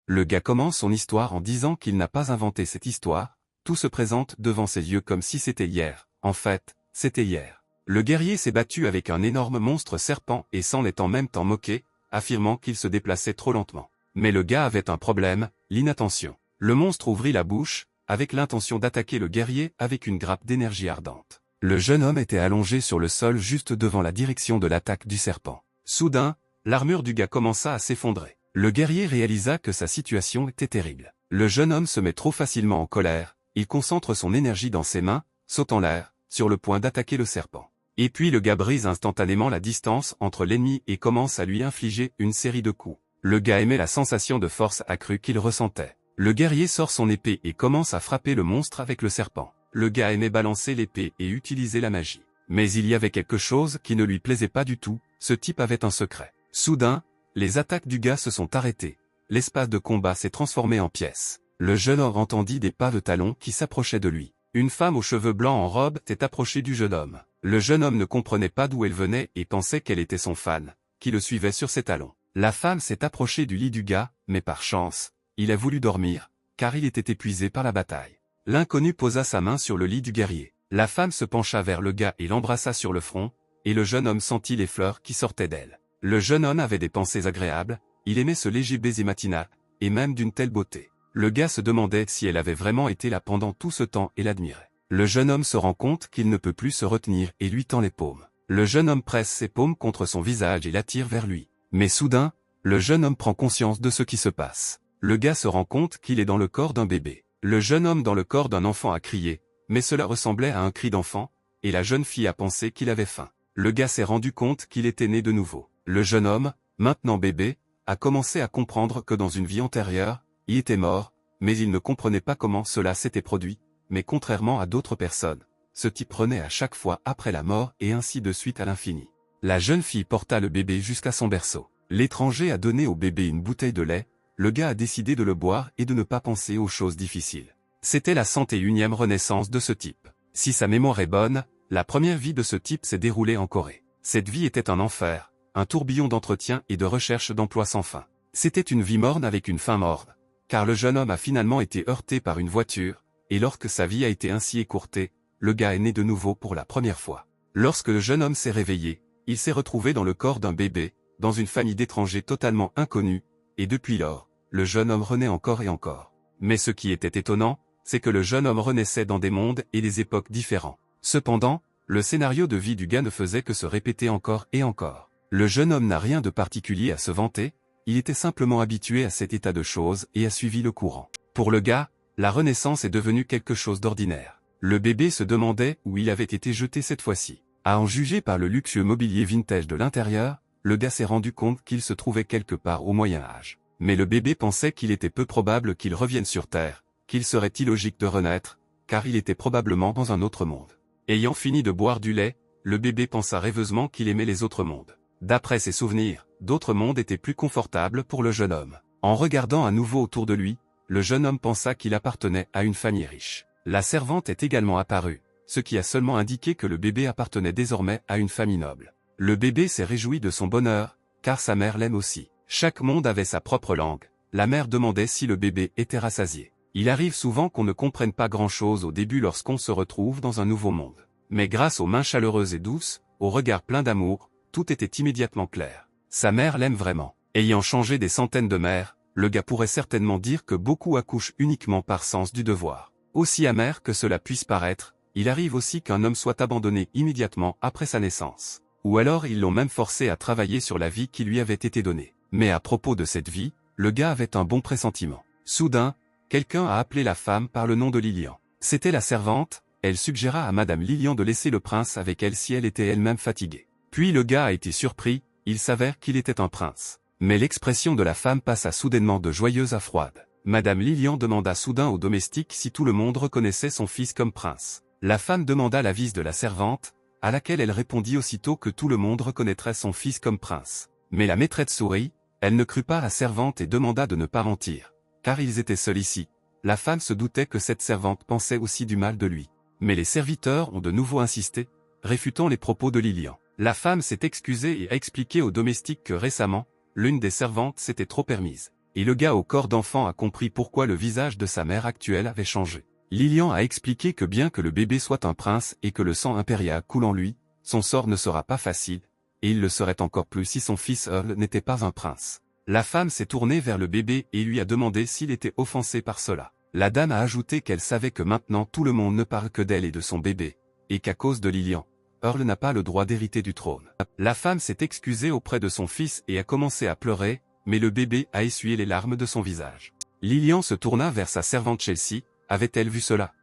Le gars commence son histoire en disant qu'il n'a pas inventé cette histoire, tout se présente devant ses yeux comme si c'était hier, en fait, c'était hier. Le guerrier s'est battu avec un énorme monstre serpent et s'en est en même temps moqué, affirmant qu'il se déplaçait trop lentement. Mais le gars avait un problème, l'inattention. Le monstre ouvrit la bouche, avec l'intention d'attaquer le guerrier avec une grappe d'énergie ardente. Le jeune homme était allongé sur le sol juste devant la direction de l'attaque du serpent. Soudain, l'armure du gars commença à s'effondrer. Le guerrier réalisa que sa situation était terrible. Le jeune homme se met trop facilement en colère, il concentre son énergie dans ses mains, saute en l'air, sur le point d'attaquer le serpent. Et puis le gars brise instantanément la distance entre l'ennemi et commence à lui infliger une série de coups. Le gars aimait la sensation de force accrue qu'il ressentait. Le guerrier sort son épée et commence à frapper le monstre avec le serpent. Le gars aimait balancer l'épée et utiliser la magie. Mais il y avait quelque chose qui ne lui plaisait pas du tout, ce type avait un secret. Soudain, les attaques du gars se sont arrêtées. L'espace de combat s'est transformé en pièces. Le jeune homme entendit des pas de talons qui s'approchaient de lui. Une femme aux cheveux blancs en robe s'est approchée du jeune homme. Le jeune homme ne comprenait pas d'où elle venait et pensait qu'elle était son fan, qui le suivait sur ses talons. La femme s'est approchée du lit du gars, mais par chance, il a voulu dormir, car il était épuisé par la bataille. L'inconnu posa sa main sur le lit du guerrier. La femme se pencha vers le gars et l'embrassa sur le front, et le jeune homme sentit les fleurs qui sortaient d'elle. Le jeune homme avait des pensées agréables, il aimait ce léger baiser matinal, et même d'une telle beauté. Le gars se demandait si elle avait vraiment été là pendant tout ce temps et l'admirait. Le jeune homme se rend compte qu'il ne peut plus se retenir et lui tend les paumes. Le jeune homme presse ses paumes contre son visage et l'attire vers lui. Mais soudain, le jeune homme prend conscience de ce qui se passe. Le gars se rend compte qu'il est dans le corps d'un bébé. Le jeune homme dans le corps d'un enfant a crié, mais cela ressemblait à un cri d'enfant, et la jeune fille a pensé qu'il avait faim. Le gars s'est rendu compte qu'il était né de nouveau. Le jeune homme, maintenant bébé, a commencé à comprendre que dans une vie antérieure, il était mort, mais il ne comprenait pas comment cela s'était produit, mais contrairement à d'autres personnes, ce type renaît à chaque fois après la mort et ainsi de suite à l'infini. La jeune fille porta le bébé jusqu'à son berceau. L'étranger a donné au bébé une bouteille de lait, le gars a décidé de le boire et de ne pas penser aux choses difficiles. C'était la 101e renaissance de ce type. Si sa mémoire est bonne, la première vie de ce type s'est déroulée en Corée. Cette vie était un enfer, un tourbillon d'entretien et de recherche d'emploi sans fin. C'était une vie morne avec une fin morne, car le jeune homme a finalement été heurté par une voiture, et lorsque sa vie a été ainsi écourtée, le gars est né de nouveau pour la première fois. Lorsque le jeune homme s'est réveillé, il s'est retrouvé dans le corps d'un bébé, dans une famille d'étrangers totalement inconnus, et depuis lors, le jeune homme renaît encore et encore. Mais ce qui était étonnant, c'est que le jeune homme renaissait dans des mondes et des époques différents. Cependant, le scénario de vie du gars ne faisait que se répéter encore et encore. Le jeune homme n'a rien de particulier à se vanter, il était simplement habitué à cet état de choses et a suivi le courant. Pour le gars, la renaissance est devenue quelque chose d'ordinaire. Le bébé se demandait où il avait été jeté cette fois-ci. À en juger par le luxueux mobilier vintage de l'intérieur, le gars s'est rendu compte qu'il se trouvait quelque part au Moyen-Âge. Mais le bébé pensait qu'il était peu probable qu'il revienne sur Terre, qu'il serait illogique de renaître, car il était probablement dans un autre monde. Ayant fini de boire du lait, le bébé pensa rêveusement qu'il aimait les autres mondes. D'après ses souvenirs, d'autres mondes étaient plus confortables pour le jeune homme. En regardant à nouveau autour de lui, le jeune homme pensa qu'il appartenait à une famille riche. La servante est également apparue, ce qui a seulement indiqué que le bébé appartenait désormais à une famille noble. Le bébé s'est réjoui de son bonheur, car sa mère l'aime aussi. Chaque monde avait sa propre langue. La mère demandait si le bébé était rassasié. Il arrive souvent qu'on ne comprenne pas grand-chose au début lorsqu'on se retrouve dans un nouveau monde. Mais grâce aux mains chaleureuses et douces, au regard plein d'amour, tout était immédiatement clair. Sa mère l'aime vraiment. Ayant changé des centaines de mères, le gars pourrait certainement dire que beaucoup accouchent uniquement par sens du devoir. Aussi amer que cela puisse paraître, il arrive aussi qu'un homme soit abandonné immédiatement après sa naissance. Ou alors ils l'ont même forcé à travailler sur la vie qui lui avait été donnée. Mais à propos de cette vie, le gars avait un bon pressentiment. Soudain, quelqu'un a appelé la femme par le nom de Lilian. C'était la servante, elle suggéra à Madame Lilian de laisser le prince avec elle si elle était elle-même fatiguée. Puis le gars a été surpris, il s'avère qu'il était un prince. Mais l'expression de la femme passa soudainement de joyeuse à froide. Madame Lilian demanda soudain au domestique si tout le monde reconnaissait son fils comme prince. La femme demanda l'avis de la servante, à laquelle elle répondit aussitôt que tout le monde reconnaîtrait son fils comme prince. Mais la maîtresse sourit, elle ne crut pas la servante et demanda de ne pas mentir. Car ils étaient seuls ici. La femme se doutait que cette servante pensait aussi du mal de lui. Mais les serviteurs ont de nouveau insisté, réfutant les propos de Lilian. La femme s'est excusée et a expliqué au domestique que récemment, l'une des servantes s'était trop permise. et le gars au corps d'enfant a compris pourquoi le visage de sa mère actuelle avait changé. Lilian a expliqué que bien que le bébé soit un prince et que le sang impérial coule en lui, son sort ne sera pas facile, et il le serait encore plus si son fils Earl n'était pas un prince. La femme s'est tournée vers le bébé et lui a demandé s'il était offensé par cela. La dame a ajouté qu'elle savait que maintenant tout le monde ne parle que d'elle et de son bébé, et qu'à cause de Lilian, Earl n'a pas le droit d'hériter du trône. La femme s'est excusée auprès de son fils et a commencé à pleurer, mais le bébé a essuyé les larmes de son visage. Lilian se tourna vers sa servante Chelsea. Avait-elle vu cela?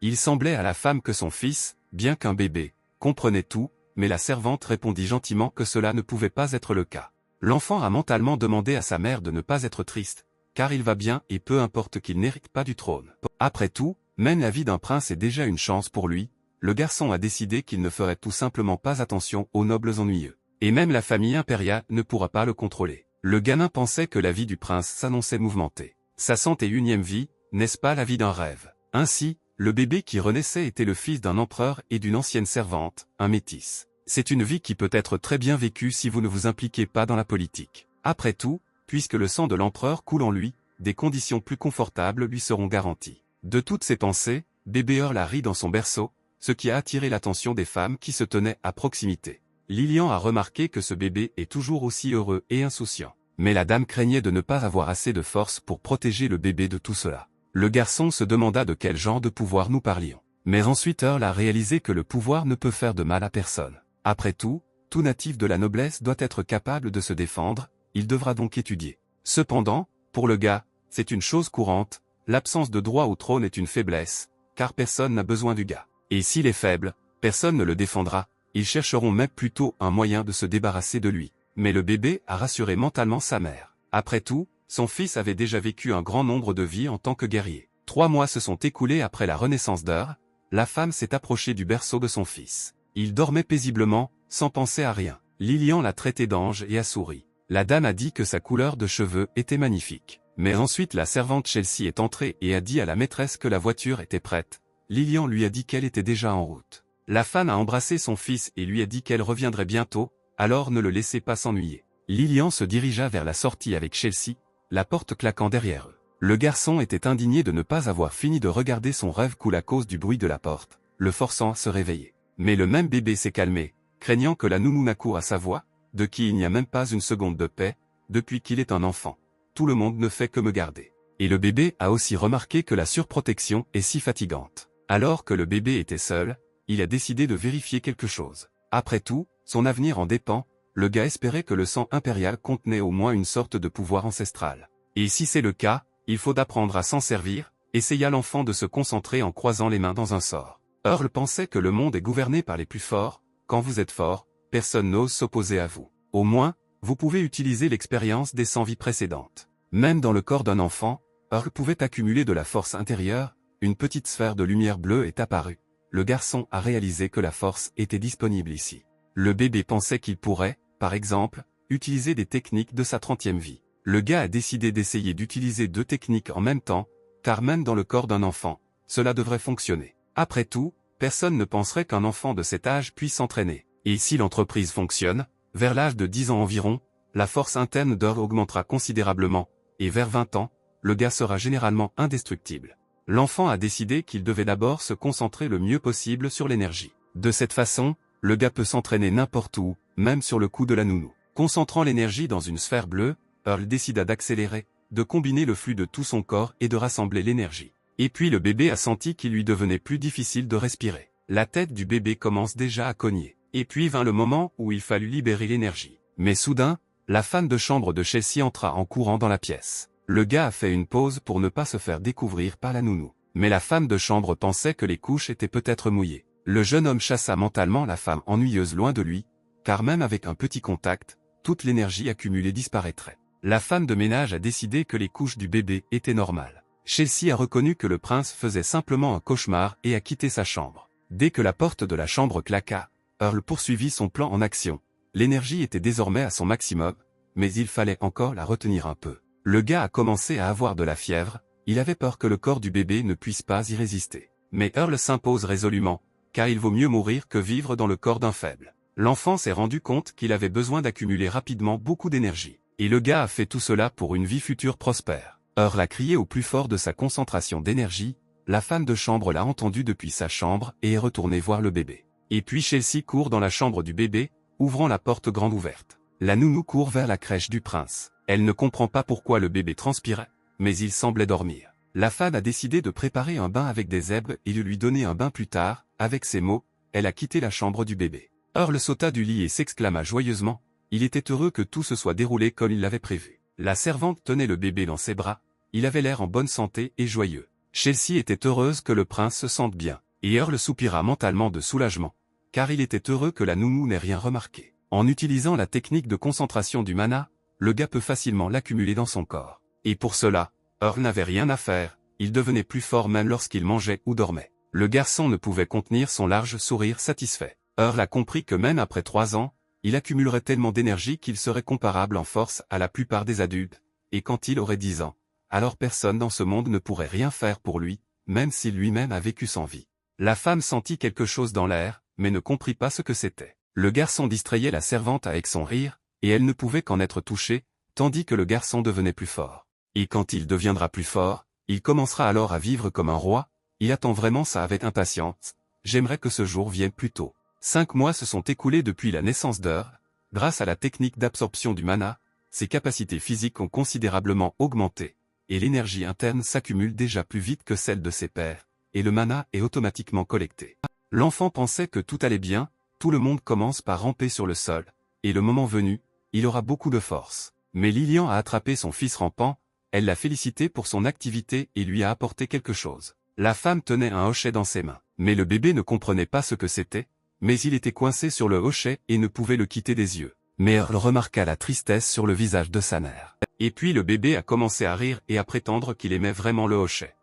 Il semblait à la femme que son fils, bien qu'un bébé, comprenait tout, mais la servante répondit gentiment que cela ne pouvait pas être le cas. L'enfant a mentalement demandé à sa mère de ne pas être triste, car il va bien et peu importe qu'il n'hérite pas du trône. Après tout, même la vie d'un prince est déjà une chance pour lui, le garçon a décidé qu'il ne ferait tout simplement pas attention aux nobles ennuyeux. Et même la famille impériale ne pourra pas le contrôler. Le gamin pensait que la vie du prince s'annonçait mouvementée. Sa 101e vie, n'est-ce pas la vie d'un rêve? Ainsi, le bébé qui renaissait était le fils d'un empereur et d'une ancienne servante, un métis. C'est une vie qui peut être très bien vécue si vous ne vous impliquez pas dans la politique. Après tout, puisque le sang de l'empereur coule en lui, des conditions plus confortables lui seront garanties. De toutes ces pensées, bébé Earl a ri dans son berceau, ce qui a attiré l'attention des femmes qui se tenaient à proximité. Lilian a remarqué que ce bébé est toujours aussi heureux et insouciant. Mais la dame craignait de ne pas avoir assez de force pour protéger le bébé de tout cela. Le garçon se demanda de quel genre de pouvoir nous parlions. Mais ensuite Earl a réalisé que le pouvoir ne peut faire de mal à personne. Après tout natif de la noblesse doit être capable de se défendre, il devra donc étudier. Cependant, pour le gars, c'est une chose courante, l'absence de droit au trône est une faiblesse, car personne n'a besoin du gars. Et s'il est faible, personne ne le défendra, ils chercheront même plutôt un moyen de se débarrasser de lui. Mais le bébé a rassuré mentalement sa mère. Après tout, son fils avait déjà vécu un grand nombre de vies en tant que guerrier. 3 mois se sont écoulés après la renaissance d'Earl, la femme s'est approchée du berceau de son fils. Il dormait paisiblement, sans penser à rien. Lilian l'a traité d'ange et a souri. La dame a dit que sa couleur de cheveux était magnifique. Mais ensuite la servante Chelsea est entrée et a dit à la maîtresse que la voiture était prête. Lilian lui a dit qu'elle était déjà en route. La femme a embrassé son fils et lui a dit qu'elle reviendrait bientôt, alors ne le laissez pas s'ennuyer. Lilian se dirigea vers la sortie avec Chelsea, la porte claquant derrière eux. Le garçon était indigné de ne pas avoir fini de regarder son rêve couler à cause du bruit de la porte, le forçant à se réveiller. Mais le même bébé s'est calmé, craignant que la nounou n'accoure à sa voix, de qui il n'y a même pas une seconde de paix, depuis qu'il est un enfant. Tout le monde ne fait que me garder. Et le bébé a aussi remarqué que la surprotection est si fatigante. Alors que le bébé était seul, il a décidé de vérifier quelque chose. Après tout, son avenir en dépend, le gars espérait que le sang impérial contenait au moins une sorte de pouvoir ancestral. Et si c'est le cas, il faut apprendre à s'en servir, essaya l'enfant de se concentrer en croisant les mains dans un sort. Earl pensait que le monde est gouverné par les plus forts, quand vous êtes fort, personne n'ose s'opposer à vous. Au moins, vous pouvez utiliser l'expérience des 100 vies précédentes. Même dans le corps d'un enfant, Earl pouvait accumuler de la force intérieure, une petite sphère de lumière bleue est apparue. Le garçon a réalisé que la force était disponible ici. Le bébé pensait qu'il pourrait, par exemple, utiliser des techniques de sa 30e vie. Le gars a décidé d'essayer d'utiliser 2 techniques en même temps, car même dans le corps d'un enfant, cela devrait fonctionner. Après tout, personne ne penserait qu'un enfant de cet âge puisse s'entraîner. Et si l'entreprise fonctionne, vers l'âge de 10 ans environ, la force interne d'Earl augmentera considérablement, et vers 20 ans, le gars sera généralement indestructible. L'enfant a décidé qu'il devait d'abord se concentrer le mieux possible sur l'énergie. De cette façon, le gars peut s'entraîner n'importe où, même sur le cou de la nounou. Concentrant l'énergie dans une sphère bleue, Earl décida d'accélérer, de combiner le flux de tout son corps et de rassembler l'énergie. Et puis le bébé a senti qu'il lui devenait plus difficile de respirer. La tête du bébé commence déjà à cogner. Et puis vint le moment où il fallut libérer l'énergie. Mais soudain, la femme de chambre de Chelsea entra en courant dans la pièce. Le gars a fait une pause pour ne pas se faire découvrir par la nounou. Mais la femme de chambre pensait que les couches étaient peut-être mouillées. Le jeune homme chassa mentalement la femme ennuyeuse loin de lui, car même avec un petit contact, toute l'énergie accumulée disparaîtrait. La femme de ménage a décidé que les couches du bébé étaient normales. Chelsea a reconnu que le prince faisait simplement un cauchemar et a quitté sa chambre. Dès que la porte de la chambre claqua, Earl poursuivit son plan en action. L'énergie était désormais à son maximum, mais il fallait encore la retenir un peu. Le gars a commencé à avoir de la fièvre, il avait peur que le corps du bébé ne puisse pas y résister. Mais Earl s'impose résolument, car il vaut mieux mourir que vivre dans le corps d'un faible. L'enfant s'est rendu compte qu'il avait besoin d'accumuler rapidement beaucoup d'énergie. Et le gars a fait tout cela pour une vie future prospère. Earl a crié au plus fort de sa concentration d'énergie, la femme de chambre l'a entendu depuis sa chambre et est retournée voir le bébé. Et puis Chelsea court dans la chambre du bébé, ouvrant la porte grande ouverte. La nounou court vers la crèche du prince. Elle ne comprend pas pourquoi le bébé transpirait, mais il semblait dormir. La femme a décidé de préparer un bain avec des herbes et de lui donner un bain plus tard. Avec ces mots, elle a quitté la chambre du bébé. Earl sauta du lit et s'exclama joyeusement. Il était heureux que tout se soit déroulé comme il l'avait prévu. La servante tenait le bébé dans ses bras. Il avait l'air en bonne santé et joyeux. Chelsea était heureuse que le prince se sente bien. Et Earl soupira mentalement de soulagement, car il était heureux que la nounou n'ait rien remarqué. En utilisant la technique de concentration du mana, le gars peut facilement l'accumuler dans son corps. Et pour cela, Earl n'avait rien à faire, il devenait plus fort même lorsqu'il mangeait ou dormait. Le garçon ne pouvait contenir son large sourire satisfait. Earl a compris que même après 3 ans, il accumulerait tellement d'énergie qu'il serait comparable en force à la plupart des adultes, et quand il aurait 10 ans, alors personne dans ce monde ne pourrait rien faire pour lui, même si lui-même a vécu sans vie. La femme sentit quelque chose dans l'air, mais ne comprit pas ce que c'était. Le garçon distrayait la servante avec son rire, et elle ne pouvait qu'en être touchée, tandis que le garçon devenait plus fort. Et quand il deviendra plus fort, il commencera alors à vivre comme un roi, il attend vraiment ça avec impatience. J'aimerais que ce jour vienne plus tôt. 5 mois se sont écoulés depuis la naissance d'Earl. Grâce à la technique d'absorption du mana, ses capacités physiques ont considérablement augmenté, et l'énergie interne s'accumule déjà plus vite que celle de ses pairs, et le mana est automatiquement collecté. L'enfant pensait que tout allait bien, tout le monde commence par ramper sur le sol, et le moment venu, il aura beaucoup de force. Mais Lilian a attrapé son fils rampant, elle l'a félicité pour son activité et lui a apporté quelque chose. La femme tenait un hochet dans ses mains, mais le bébé ne comprenait pas ce que c'était, mais il était coincé sur le hochet et ne pouvait le quitter des yeux. Mais Earl remarqua la tristesse sur le visage de sa mère. Et puis le bébé a commencé à rire et à prétendre qu'il aimait vraiment le hochet.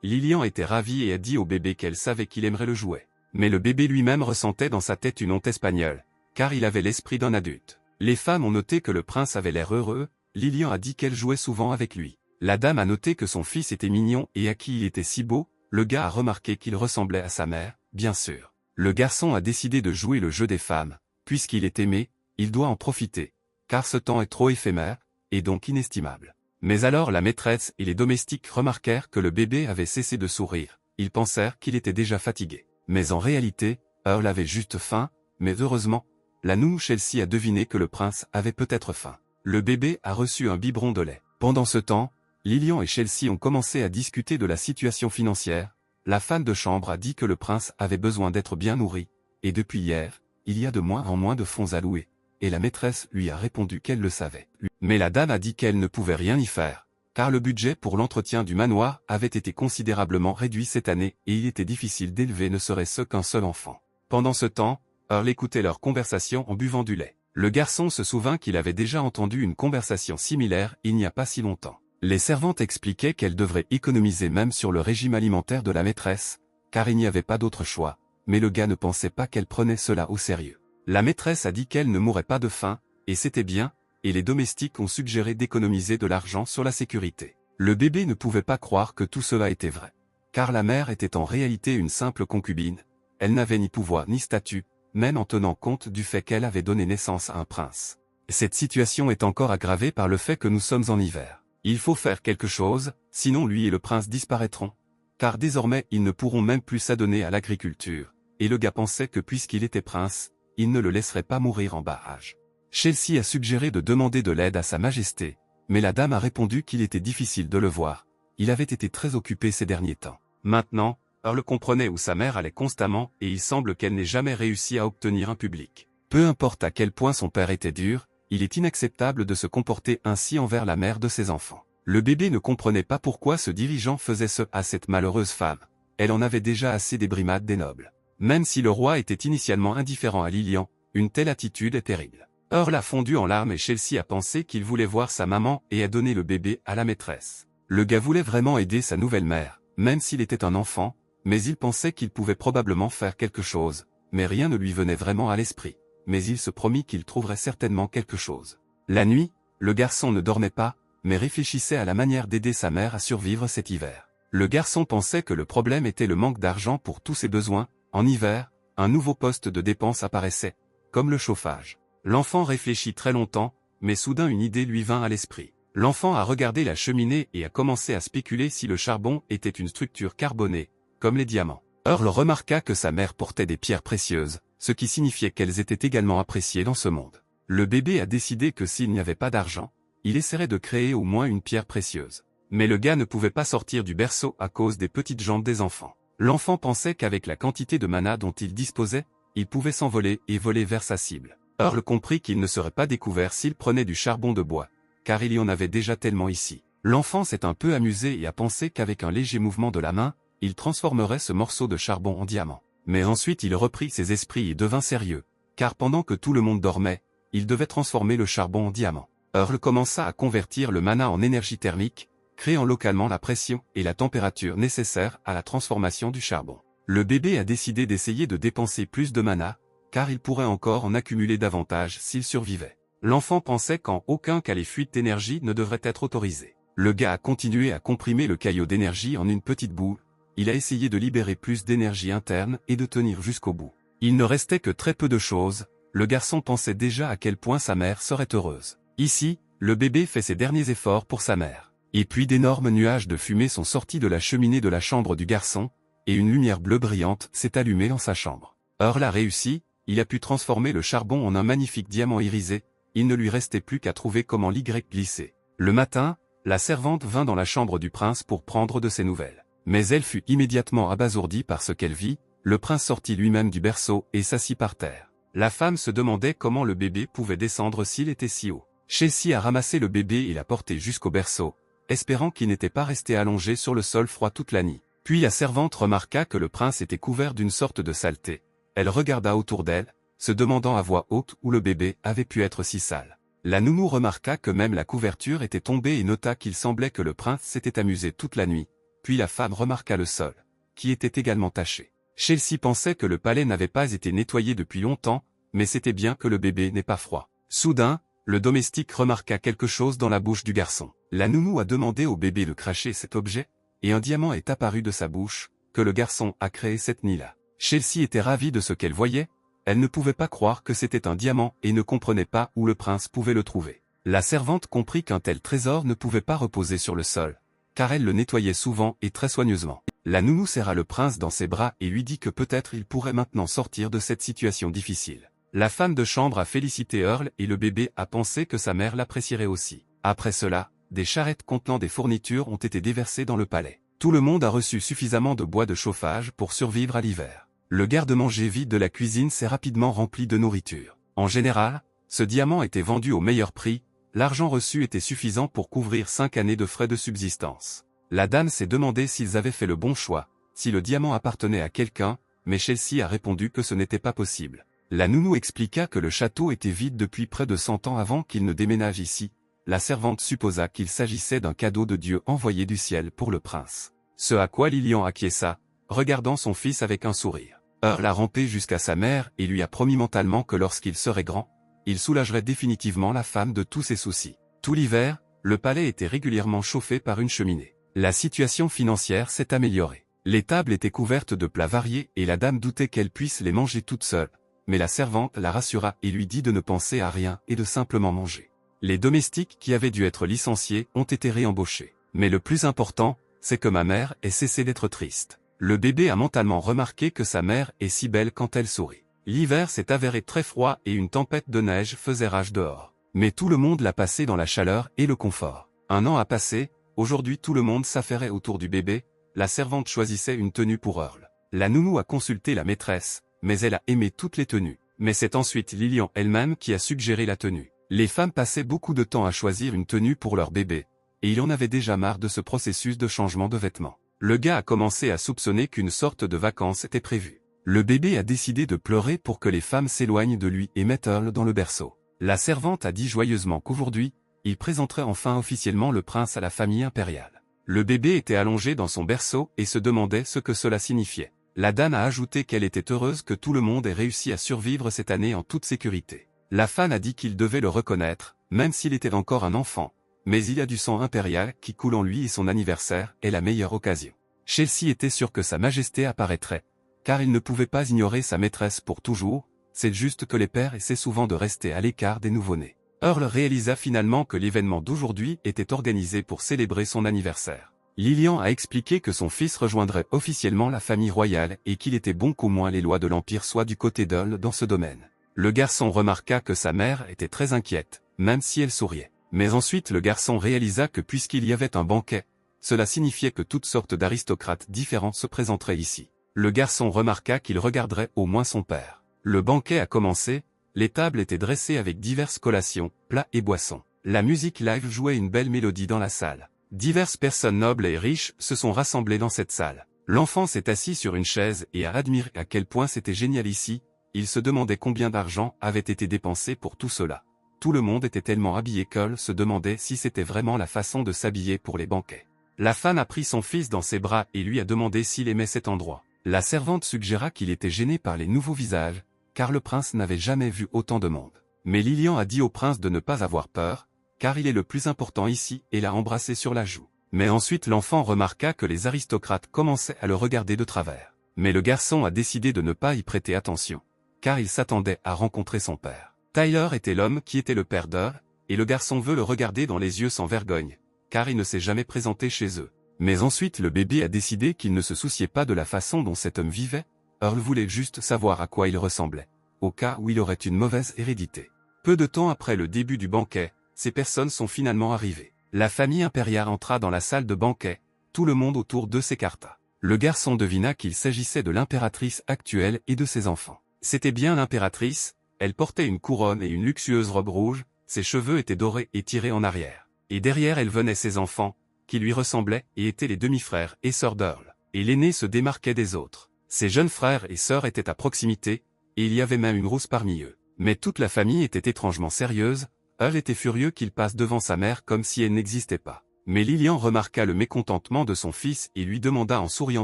Lilian était ravie et a dit au bébé qu'elle savait qu'il aimerait le jouet. Mais le bébé lui-même ressentait dans sa tête une honte espagnole, car il avait l'esprit d'un adulte. Les femmes ont noté que le prince avait l'air heureux, Lilian a dit qu'elle jouait souvent avec lui. La dame a noté que son fils était mignon et à qui il était si beau, le gars a remarqué qu'il ressemblait à sa mère, bien sûr. Le garçon a décidé de jouer le jeu des femmes, puisqu'il est aimé, il doit en profiter, car ce temps est trop éphémère, et donc inestimable. Mais alors la maîtresse et les domestiques remarquèrent que le bébé avait cessé de sourire, ils pensèrent qu'il était déjà fatigué. Mais en réalité, Earl avait juste faim, mais heureusement, la nounou Chelsea a deviné que le prince avait peut-être faim. Le bébé a reçu un biberon de lait. Pendant ce temps, Lilian et Chelsea ont commencé à discuter de la situation financière. La femme de chambre a dit que le prince avait besoin d'être bien nourri, et depuis hier, il y a de moins en moins de fonds alloués, et la maîtresse lui a répondu qu'elle le savait. Mais la dame a dit qu'elle ne pouvait rien y faire, car le budget pour l'entretien du manoir avait été considérablement réduit cette année et il était difficile d'élever ne serait-ce qu'un seul enfant. Pendant ce temps, Earl écoutait leur conversation en buvant du lait. Le garçon se souvint qu'il avait déjà entendu une conversation similaire il n'y a pas si longtemps. Les servantes expliquaient qu'elles devraient économiser même sur le régime alimentaire de la maîtresse, car il n'y avait pas d'autre choix, mais le gars ne pensait pas qu'elle prenait cela au sérieux. La maîtresse a dit qu'elle ne mourrait pas de faim, et c'était bien, et les domestiques ont suggéré d'économiser de l'argent sur la sécurité. Le bébé ne pouvait pas croire que tout cela était vrai, car la mère était en réalité une simple concubine, elle n'avait ni pouvoir ni statut, même en tenant compte du fait qu'elle avait donné naissance à un prince. Cette situation est encore aggravée par le fait que nous sommes en hiver. Il faut faire quelque chose, sinon lui et le prince disparaîtront, car désormais ils ne pourront même plus s'adonner à l'agriculture, et le gars pensait que puisqu'il était prince, il ne le laisserait pas mourir en bas âge. Chelsea a suggéré de demander de l'aide à sa majesté, mais la dame a répondu qu'il était difficile de le voir, il avait été très occupé ces derniers temps. Maintenant, Earl comprenait où sa mère allait constamment et il semble qu'elle n'ait jamais réussi à obtenir un public. Peu importe à quel point son père était dur, il est inacceptable de se comporter ainsi envers la mère de ses enfants. Le bébé ne comprenait pas pourquoi ce dirigeant faisait ce à cette malheureuse femme. Elle en avait déjà assez des brimades des nobles. Même si le roi était initialement indifférent à Lilian, une telle attitude est terrible. Earl a fondu en larmes et Chelsea a pensé qu'il voulait voir sa maman et a donné le bébé à la maîtresse. Le gars voulait vraiment aider sa nouvelle mère, même s'il était un enfant, mais il pensait qu'il pouvait probablement faire quelque chose, mais rien ne lui venait vraiment à l'esprit. Mais il se promit qu'il trouverait certainement quelque chose. La nuit, le garçon ne dormait pas, mais réfléchissait à la manière d'aider sa mère à survivre cet hiver. Le garçon pensait que le problème était le manque d'argent pour tous ses besoins. En hiver, un nouveau poste de dépense apparaissait, comme le chauffage. L'enfant réfléchit très longtemps, mais soudain une idée lui vint à l'esprit. L'enfant a regardé la cheminée et a commencé à spéculer si le charbon était une structure carbonée, comme les diamants. Earl remarqua que sa mère portait des pierres précieuses, ce qui signifiait qu'elles étaient également appréciées dans ce monde. Le bébé a décidé que s'il n'y avait pas d'argent, il essaierait de créer au moins une pierre précieuse. Mais le gars ne pouvait pas sortir du berceau à cause des petites jambes des enfants. L'enfant pensait qu'avec la quantité de mana dont il disposait, il pouvait s'envoler et voler vers sa cible. Earl comprit qu'il ne serait pas découvert s'il prenait du charbon de bois, car il y en avait déjà tellement ici. L'enfant s'est un peu amusé et a pensé qu'avec un léger mouvement de la main, il transformerait ce morceau de charbon en diamant. Mais ensuite il reprit ses esprits et devint sérieux, car pendant que tout le monde dormait, il devait transformer le charbon en diamant. Earl commença à convertir le mana en énergie thermique, créant localement la pression et la température nécessaires à la transformation du charbon. Le bébé a décidé d'essayer de dépenser plus de mana, car il pourrait encore en accumuler davantage s'il survivait. L'enfant pensait qu'en aucun cas les fuites d'énergie ne devraient être autorisées. Le gars a continué à comprimer le caillot d'énergie en une petite boule. Il a essayé de libérer plus d'énergie interne et de tenir jusqu'au bout. Il ne restait que très peu de choses, le garçon pensait déjà à quel point sa mère serait heureuse. Ici, le bébé fait ses derniers efforts pour sa mère. Et puis d'énormes nuages de fumée sont sortis de la cheminée de la chambre du garçon, et une lumière bleue brillante s'est allumée dans sa chambre. Earl a réussi, il a pu transformer le charbon en un magnifique diamant irisé, il ne lui restait plus qu'à trouver comment l'Y glisser. Le matin, la servante vint dans la chambre du prince pour prendre de ses nouvelles. Mais elle fut immédiatement abasourdie par ce qu'elle vit, le prince sortit lui-même du berceau et s'assit par terre. La femme se demandait comment le bébé pouvait descendre s'il était si haut. Chelsea a ramassé le bébé et l'a porté jusqu'au berceau, espérant qu'il n'était pas resté allongé sur le sol froid toute la nuit. Puis la servante remarqua que le prince était couvert d'une sorte de saleté. Elle regarda autour d'elle, se demandant à voix haute où le bébé avait pu être si sale. La nounou remarqua que même la couverture était tombée et nota qu'il semblait que le prince s'était amusé toute la nuit. Puis la femme remarqua le sol, qui était également taché. Chelsea pensait que le palais n'avait pas été nettoyé depuis longtemps, mais c'était bien que le bébé n'ait pas froid. Soudain, le domestique remarqua quelque chose dans la bouche du garçon. La nounou a demandé au bébé de cracher cet objet, et un diamant est apparu de sa bouche, que le garçon a créé cette nuit-là. Chelsea était ravie de ce qu'elle voyait, elle ne pouvait pas croire que c'était un diamant et ne comprenait pas où le prince pouvait le trouver. La servante comprit qu'un tel trésor ne pouvait pas reposer sur le sol, car elle le nettoyait souvent et très soigneusement. La nounou serra le prince dans ses bras et lui dit que peut-être il pourrait maintenant sortir de cette situation difficile. La femme de chambre a félicité Earl et le bébé a pensé que sa mère l'apprécierait aussi. Après cela, des charrettes contenant des fournitures ont été déversées dans le palais. Tout le monde a reçu suffisamment de bois de chauffage pour survivre à l'hiver. Le garde-manger vide de la cuisine s'est rapidement rempli de nourriture. En général, ce diamant était vendu au meilleur prix, l'argent reçu était suffisant pour couvrir 5 années de frais de subsistance. La dame s'est demandé s'ils avaient fait le bon choix, si le diamant appartenait à quelqu'un, mais Chelsea a répondu que ce n'était pas possible. La nounou expliqua que le château était vide depuis près de 100 ans avant qu'il ne déménage ici. La servante supposa qu'il s'agissait d'un cadeau de Dieu envoyé du ciel pour le prince. Ce à quoi Lilian acquiesça, regardant son fils avec un sourire. Earl a rampé jusqu'à sa mère et lui a promis mentalement que lorsqu'il serait grand, il soulagerait définitivement la femme de tous ses soucis. Tout l'hiver, le palais était régulièrement chauffé par une cheminée. La situation financière s'est améliorée. Les tables étaient couvertes de plats variés et la dame doutait qu'elle puisse les manger toute seule, mais la servante la rassura et lui dit de ne penser à rien et de simplement manger. Les domestiques qui avaient dû être licenciés ont été réembauchés. Mais le plus important, c'est que ma mère ait cessé d'être triste. Le bébé a mentalement remarqué que sa mère est si belle quand elle sourit. L'hiver s'est avéré très froid et une tempête de neige faisait rage dehors. Mais tout le monde l'a passé dans la chaleur et le confort. Un an a passé, aujourd'hui tout le monde s'affairait autour du bébé, la servante choisissait une tenue pour Earl. La nounou a consulté la maîtresse, mais elle a aimé toutes les tenues. Mais c'est ensuite Lilian elle-même qui a suggéré la tenue. Les femmes passaient beaucoup de temps à choisir une tenue pour leur bébé, et il en avait déjà marre de ce processus de changement de vêtements. Le gars a commencé à soupçonner qu'une sorte de vacances était prévue. Le bébé a décidé de pleurer pour que les femmes s'éloignent de lui et mettent Earl dans le berceau. La servante a dit joyeusement qu'aujourd'hui, il présenterait enfin officiellement le prince à la famille impériale. Le bébé était allongé dans son berceau et se demandait ce que cela signifiait. La dame a ajouté qu'elle était heureuse que tout le monde ait réussi à survivre cette année en toute sécurité. La femme a dit qu'il devait le reconnaître, même s'il était encore un enfant, mais il y a du sang impérial qui coule en lui et son anniversaire est la meilleure occasion. Chelsea était sûr que sa majesté apparaîtrait, car il ne pouvait pas ignorer sa maîtresse pour toujours, c'est juste que les pères essaient souvent de rester à l'écart des nouveau-nés. Earl réalisa finalement que l'événement d'aujourd'hui était organisé pour célébrer son anniversaire. Lilian a expliqué que son fils rejoindrait officiellement la famille royale et qu'il était bon qu'au moins les lois de l'Empire soient du côté d'Earl dans ce domaine. Le garçon remarqua que sa mère était très inquiète, même si elle souriait. Mais ensuite le garçon réalisa que puisqu'il y avait un banquet, cela signifiait que toutes sortes d'aristocrates différents se présenteraient ici. Le garçon remarqua qu'il regarderait au moins son père. Le banquet a commencé, les tables étaient dressées avec diverses collations, plats et boissons. La musique live jouait une belle mélodie dans la salle. Diverses personnes nobles et riches se sont rassemblées dans cette salle. L'enfant s'est assis sur une chaise et a admiré à quel point c'était génial ici. Il se demandait combien d'argent avait été dépensé pour tout cela. Tout le monde était tellement habillé qu'Earl se demandait si c'était vraiment la façon de s'habiller pour les banquets. La femme a pris son fils dans ses bras et lui a demandé s'il aimait cet endroit. La servante suggéra qu'il était gêné par les nouveaux visages, car le prince n'avait jamais vu autant de monde. Mais Lilian a dit au prince de ne pas avoir peur, car il est le plus important ici, et l'a embrassé sur la joue. Mais ensuite l'enfant remarqua que les aristocrates commençaient à le regarder de travers. Mais le garçon a décidé de ne pas y prêter attention, car il s'attendait à rencontrer son père. Tyler était l'homme qui était le père d'Earl, et le garçon veut le regarder dans les yeux sans vergogne, car il ne s'est jamais présenté chez eux. Mais ensuite le bébé a décidé qu'il ne se souciait pas de la façon dont cet homme vivait. Earl voulait juste savoir à quoi il ressemblait, au cas où il aurait une mauvaise hérédité. Peu de temps après le début du banquet, ces personnes sont finalement arrivées. La famille impériale entra dans la salle de banquet, tout le monde autour d'eux s'écarta. Le garçon devina qu'il s'agissait de l'impératrice actuelle et de ses enfants. C'était bien l'impératrice, elle portait une couronne et une luxueuse robe rouge, ses cheveux étaient dorés et tirés en arrière. Et derrière elle venaient ses enfants, qui lui ressemblaient et étaient les demi-frères et sœurs d'Earl. Et l'aîné se démarquait des autres. Ses jeunes frères et sœurs étaient à proximité, et il y avait même une rousse parmi eux. Mais toute la famille était étrangement sérieuse. Earl était furieux qu'il passe devant sa mère comme si elle n'existait pas. Mais Lilian remarqua le mécontentement de son fils et lui demanda en souriant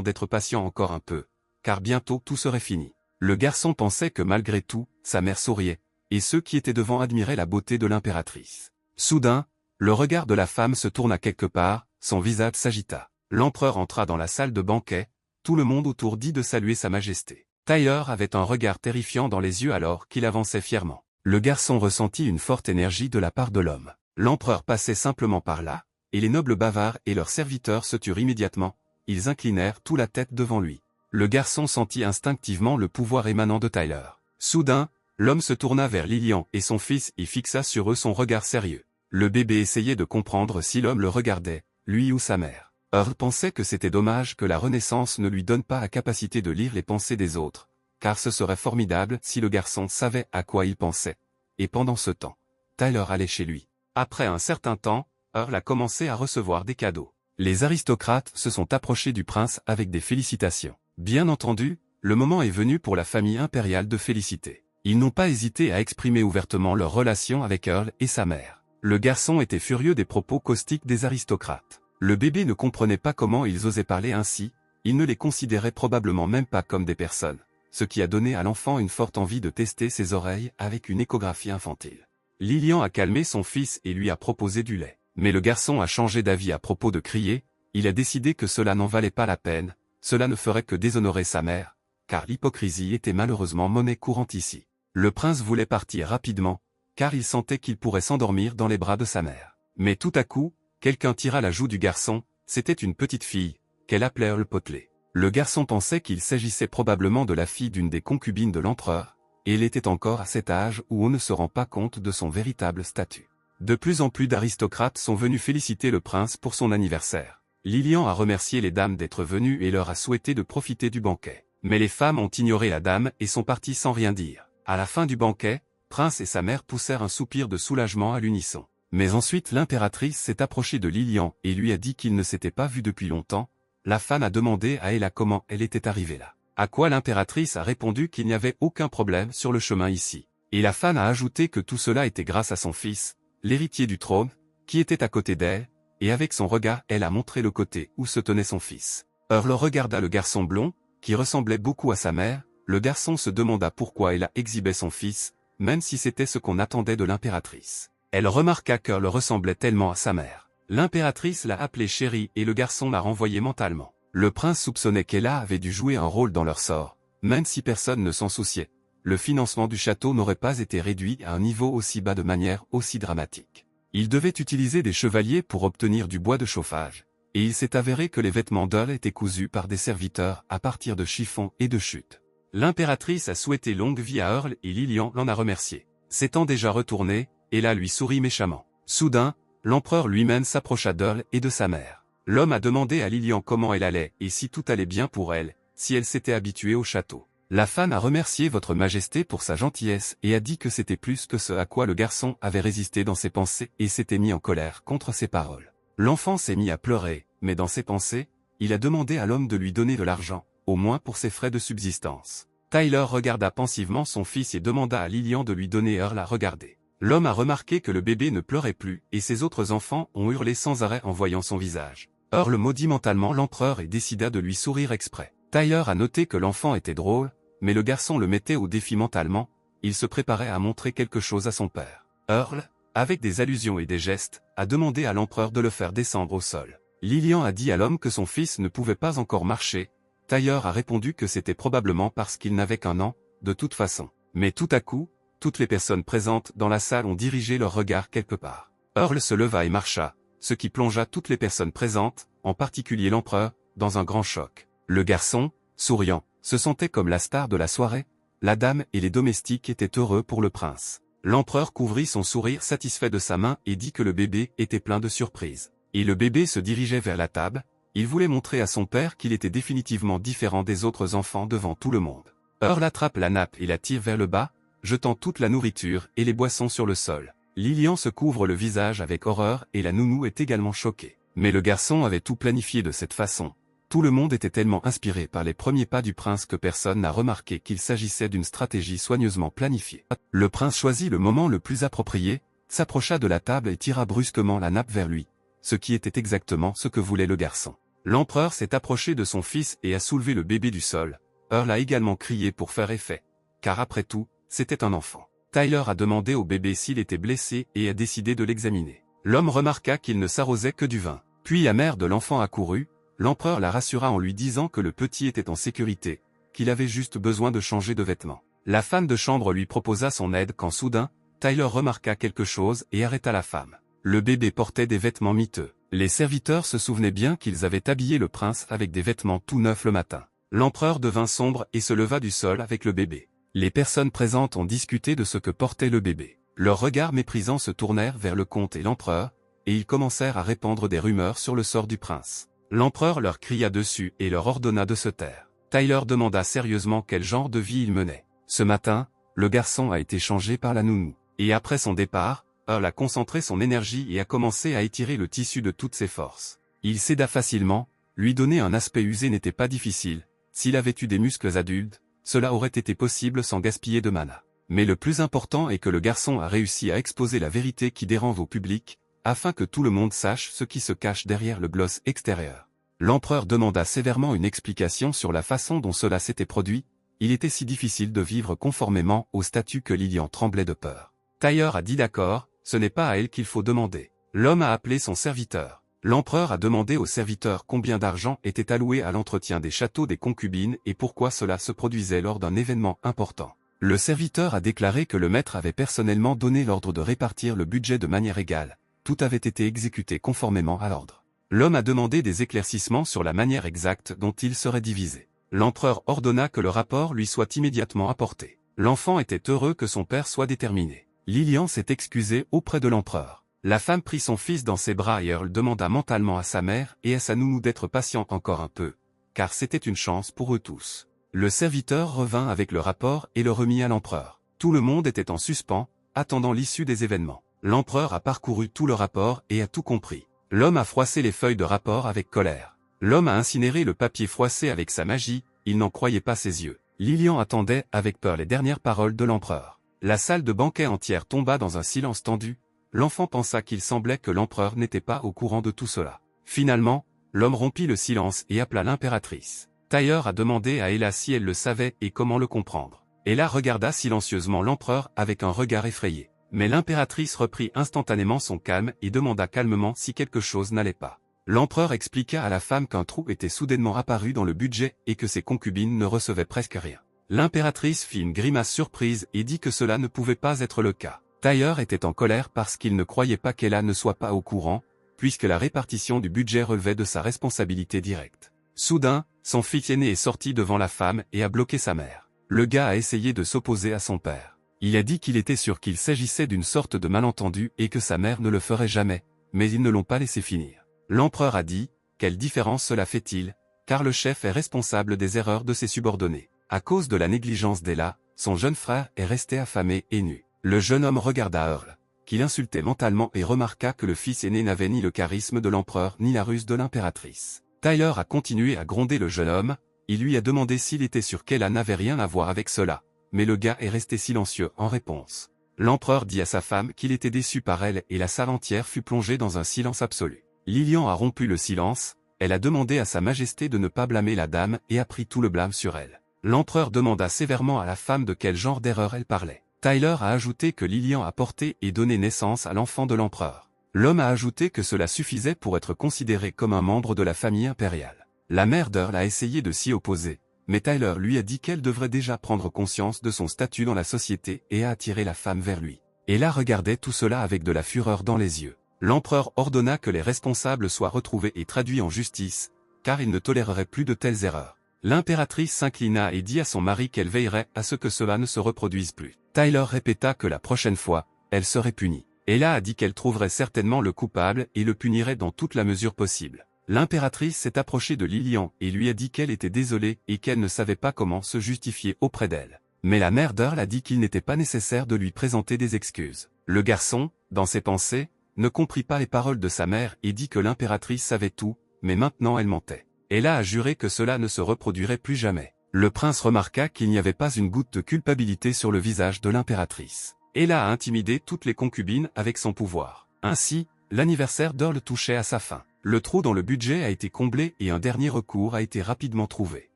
d'être patient encore un peu, car bientôt tout serait fini. Le garçon pensait que malgré tout, sa mère souriait, et ceux qui étaient devant admiraient la beauté de l'impératrice. Soudain, le regard de la femme se tourna quelque part, son visage s'agita. L'empereur entra dans la salle de banquet, tout le monde autour dit de saluer sa majesté. Tyler avait un regard terrifiant dans les yeux alors qu'il avançait fièrement. Le garçon ressentit une forte énergie de la part de l'homme. L'empereur passait simplement par là, et les nobles bavards et leurs serviteurs se turent immédiatement, ils inclinèrent tout la tête devant lui. Le garçon sentit instinctivement le pouvoir émanant de Tyler. Soudain, l'homme se tourna vers Lilian et son fils et fixa sur eux son regard sérieux. Le bébé essayait de comprendre si l'homme le regardait, lui ou sa mère. Earl pensait que c'était dommage que la Renaissance ne lui donne pas la capacité de lire les pensées des autres, car ce serait formidable si le garçon savait à quoi il pensait. Et pendant ce temps, Tyler allait chez lui. Après un certain temps, Earl a commencé à recevoir des cadeaux. Les aristocrates se sont approchés du prince avec des félicitations. Bien entendu, le moment est venu pour la famille impériale de féliciter. Ils n'ont pas hésité à exprimer ouvertement leur relation avec Earl et sa mère. Le garçon était furieux des propos caustiques des aristocrates. Le bébé ne comprenait pas comment ils osaient parler ainsi, il ne les considérait probablement même pas comme des personnes, ce qui a donné à l'enfant une forte envie de tester ses oreilles avec une échographie infantile. Lilian a calmé son fils et lui a proposé du lait. Mais le garçon a changé d'avis à propos de crier, il a décidé que cela n'en valait pas la peine, cela ne ferait que déshonorer sa mère, car l'hypocrisie était malheureusement monnaie courante ici. Le prince voulait partir rapidement, car il sentait qu'il pourrait s'endormir dans les bras de sa mère. Mais tout à coup, quelqu'un tira la joue du garçon, c'était une petite fille, qu'elle appelait Earl Potley. Le garçon pensait qu'il s'agissait probablement de la fille d'une des concubines de l'empereur, et elle était encore à cet âge où on ne se rend pas compte de son véritable statut. De plus en plus d'aristocrates sont venus féliciter le prince pour son anniversaire. Lilian a remercié les dames d'être venues et leur a souhaité de profiter du banquet. Mais les femmes ont ignoré la dame et sont parties sans rien dire. À la fin du banquet, prince et sa mère poussèrent un soupir de soulagement à l'unisson. Mais ensuite l'impératrice s'est approchée de Lilian et lui a dit qu'il ne s'était pas vu depuis longtemps. La femme a demandé à Ella comment elle était arrivée là. À quoi l'impératrice a répondu qu'il n'y avait aucun problème sur le chemin ici. Et la femme a ajouté que tout cela était grâce à son fils, l'héritier du trône, qui était à côté d'elle, et avec son regard elle a montré le côté où se tenait son fils. Earl regarda le garçon blond, qui ressemblait beaucoup à sa mère, le garçon se demanda pourquoi elle exhibait son fils, même si c'était ce qu'on attendait de l'impératrice. Elle remarqua qu'Earl ressemblait tellement à sa mère. L'impératrice l'a appelé chérie et le garçon l'a renvoyé mentalement. Le prince soupçonnait qu'Ella avait dû jouer un rôle dans leur sort, même si personne ne s'en souciait, le financement du château n'aurait pas été réduit à un niveau aussi bas de manière aussi dramatique. Il devait utiliser des chevaliers pour obtenir du bois de chauffage, et il s'est avéré que les vêtements d'Earl étaient cousus par des serviteurs à partir de chiffons et de chutes. L'impératrice a souhaité longue vie à Earl et Lilian l'en a remercié. S'étant déjà retourné, Ella lui sourit méchamment. Soudain, l'empereur lui-même s'approcha d'Earl et de sa mère. L'homme a demandé à Lilian comment elle allait et si tout allait bien pour elle, si elle s'était habituée au château. La femme a remercié votre majesté pour sa gentillesse et a dit que c'était plus que ce à quoi le garçon avait résisté dans ses pensées et s'était mis en colère contre ses paroles. L'enfant s'est mis à pleurer, mais dans ses pensées, il a demandé à l'homme de lui donner de l'argent, au moins pour ses frais de subsistance. Tyler regarda pensivement son fils et demanda à Lilian de lui donner Earl à regarder. L'homme a remarqué que le bébé ne pleurait plus et ses autres enfants ont hurlé sans arrêt en voyant son visage. Earl maudit mentalement l'empereur et décida de lui sourire exprès. Tyler a noté que l'enfant était drôle, mais le garçon le mettait au défi mentalement, il se préparait à montrer quelque chose à son père. Earl, avec des allusions et des gestes, a demandé à l'empereur de le faire descendre au sol. Lilian a dit à l'homme que son fils ne pouvait pas encore marcher. Tyler a répondu que c'était probablement parce qu'il n'avait qu'un an, de toute façon. Mais tout à coup, toutes les personnes présentes dans la salle ont dirigé leur regard quelque part. Earl se leva et marcha, ce qui plongea toutes les personnes présentes, en particulier l'empereur, dans un grand choc. Le garçon, souriant, se sentait comme la star de la soirée. La dame et les domestiques étaient heureux pour le prince. L'empereur couvrit son sourire satisfait de sa main et dit que le bébé était plein de surprises. Et le bébé se dirigeait vers la table, il voulait montrer à son père qu'il était définitivement différent des autres enfants devant tout le monde. Earl attrape la nappe et la tire vers le bas, jetant toute la nourriture et les boissons sur le sol. Lilian se couvre le visage avec horreur et la nounou est également choquée. Mais le garçon avait tout planifié de cette façon. Tout le monde était tellement inspiré par les premiers pas du prince que personne n'a remarqué qu'il s'agissait d'une stratégie soigneusement planifiée. Le prince choisit le moment le plus approprié, s'approcha de la table et tira brusquement la nappe vers lui, ce qui était exactement ce que voulait le garçon. L'empereur s'est approché de son fils et a soulevé le bébé du sol. Earl a également crié pour faire effet, car après tout, c'était un enfant. Tyler a demandé au bébé s'il était blessé et a décidé de l'examiner. L'homme remarqua qu'il ne s'arrosait que du vin. Puis la mère de l'enfant accourut, l'empereur la rassura en lui disant que le petit était en sécurité, qu'il avait juste besoin de changer de vêtements. La femme de chambre lui proposa son aide quand soudain, Tyler remarqua quelque chose et arrêta la femme. Le bébé portait des vêtements miteux. Les serviteurs se souvenaient bien qu'ils avaient habillé le prince avec des vêtements tout neufs le matin. L'empereur devint sombre et se leva du sol avec le bébé. Les personnes présentes ont discuté de ce que portait le bébé. Leurs regards méprisants se tournèrent vers le comte et l'empereur, et ils commencèrent à répandre des rumeurs sur le sort du prince. L'empereur leur cria dessus et leur ordonna de se taire. Tyler demanda sérieusement quel genre de vie il menait. Ce matin, le garçon a été changé par la nounou. Et après son départ, Earl a concentré son énergie et a commencé à étirer le tissu de toutes ses forces. Il céda facilement, lui donner un aspect usé n'était pas difficile. S'il avait eu des muscles adultes, cela aurait été possible sans gaspiller de mana. Mais le plus important est que le garçon a réussi à exposer la vérité qui dérange au public, afin que tout le monde sache ce qui se cache derrière le gloss extérieur. L'empereur demanda sévèrement une explication sur la façon dont cela s'était produit. Il était si difficile de vivre conformément au statut que Lilian tremblait de peur. Tyler a dit d'accord, ce n'est pas à elle qu'il faut demander. L'homme a appelé son serviteur. L'empereur a demandé au serviteur combien d'argent était alloué à l'entretien des châteaux des concubines et pourquoi cela se produisait lors d'un événement important. Le serviteur a déclaré que le maître avait personnellement donné l'ordre de répartir le budget de manière égale. Tout avait été exécuté conformément à l'ordre. L'homme a demandé des éclaircissements sur la manière exacte dont il serait divisé. L'empereur ordonna que le rapport lui soit immédiatement apporté. L'enfant était heureux que son père soit déterminé. Lilian s'est excusé auprès de l'empereur. La femme prit son fils dans ses bras et Earl demanda mentalement à sa mère et à sa nounou d'être patiente encore un peu, car c'était une chance pour eux tous. Le serviteur revint avec le rapport et le remit à l'empereur. Tout le monde était en suspens, attendant l'issue des événements. L'empereur a parcouru tout le rapport et a tout compris. L'homme a froissé les feuilles de rapport avec colère. L'homme a incinéré le papier froissé avec sa magie, il n'en croyait pas ses yeux. Lilian attendait avec peur les dernières paroles de l'empereur. La salle de banquet entière tomba dans un silence tendu. L'enfant pensa qu'il semblait que l'empereur n'était pas au courant de tout cela. Finalement, l'homme rompit le silence et appela l'impératrice. Tyler a demandé à Ella si elle le savait et comment le comprendre. Ella regarda silencieusement l'empereur avec un regard effrayé. Mais l'impératrice reprit instantanément son calme et demanda calmement si quelque chose n'allait pas. L'empereur expliqua à la femme qu'un trou était soudainement apparu dans le budget et que ses concubines ne recevaient presque rien. L'impératrice fit une grimace surprise et dit que cela ne pouvait pas être le cas. Tyler était en colère parce qu'il ne croyait pas qu'Ella ne soit pas au courant, puisque la répartition du budget relevait de sa responsabilité directe. Soudain, son fils aîné est sorti devant la femme et a bloqué sa mère. Le gars a essayé de s'opposer à son père. Il a dit qu'il était sûr qu'il s'agissait d'une sorte de malentendu et que sa mère ne le ferait jamais, mais ils ne l'ont pas laissé finir. L'empereur a dit, quelle différence cela fait-il, car le chef est responsable des erreurs de ses subordonnés. À cause de la négligence d'Ella, son jeune frère est resté affamé et nu. Le jeune homme regarda Earl, qui l'insultait mentalement et remarqua que le fils aîné n'avait ni le charisme de l'empereur ni la ruse de l'impératrice. Tyler a continué à gronder le jeune homme, il lui a demandé s'il était sûr qu'Ella n'avait rien à voir avec cela, mais le gars est resté silencieux en réponse. L'empereur dit à sa femme qu'il était déçu par elle et la salle entière fut plongée dans un silence absolu. Lilian a rompu le silence, elle a demandé à sa majesté de ne pas blâmer la dame et a pris tout le blâme sur elle. L'empereur demanda sévèrement à la femme de quel genre d'erreur elle parlait. Tyler a ajouté que Lilian a porté et donné naissance à l'enfant de l'empereur. L'homme a ajouté que cela suffisait pour être considéré comme un membre de la famille impériale. La mère d'Earl a essayé de s'y opposer, mais Tyler lui a dit qu'elle devrait déjà prendre conscience de son statut dans la société et a attiré la femme vers lui. Ella regardait tout cela avec de la fureur dans les yeux. L'empereur ordonna que les responsables soient retrouvés et traduits en justice, car il ne tolérerait plus de telles erreurs. L'impératrice s'inclina et dit à son mari qu'elle veillerait à ce que cela ne se reproduise plus. Tyler répéta que la prochaine fois, elle serait punie. Ella a dit qu'elle trouverait certainement le coupable et le punirait dans toute la mesure possible. L'impératrice s'est approchée de Lilian et lui a dit qu'elle était désolée et qu'elle ne savait pas comment se justifier auprès d'elle. Mais la mère d'Earl a dit qu'il n'était pas nécessaire de lui présenter des excuses. Le garçon, dans ses pensées, ne comprit pas les paroles de sa mère et dit que l'impératrice savait tout, mais maintenant elle mentait. Ella a juré que cela ne se reproduirait plus jamais. Le prince remarqua qu'il n'y avait pas une goutte de culpabilité sur le visage de l'impératrice. Ella a intimidé toutes les concubines avec son pouvoir. Ainsi, l'anniversaire d'Earl touchait à sa fin. Le trou dans le budget a été comblé et un dernier recours a été rapidement trouvé.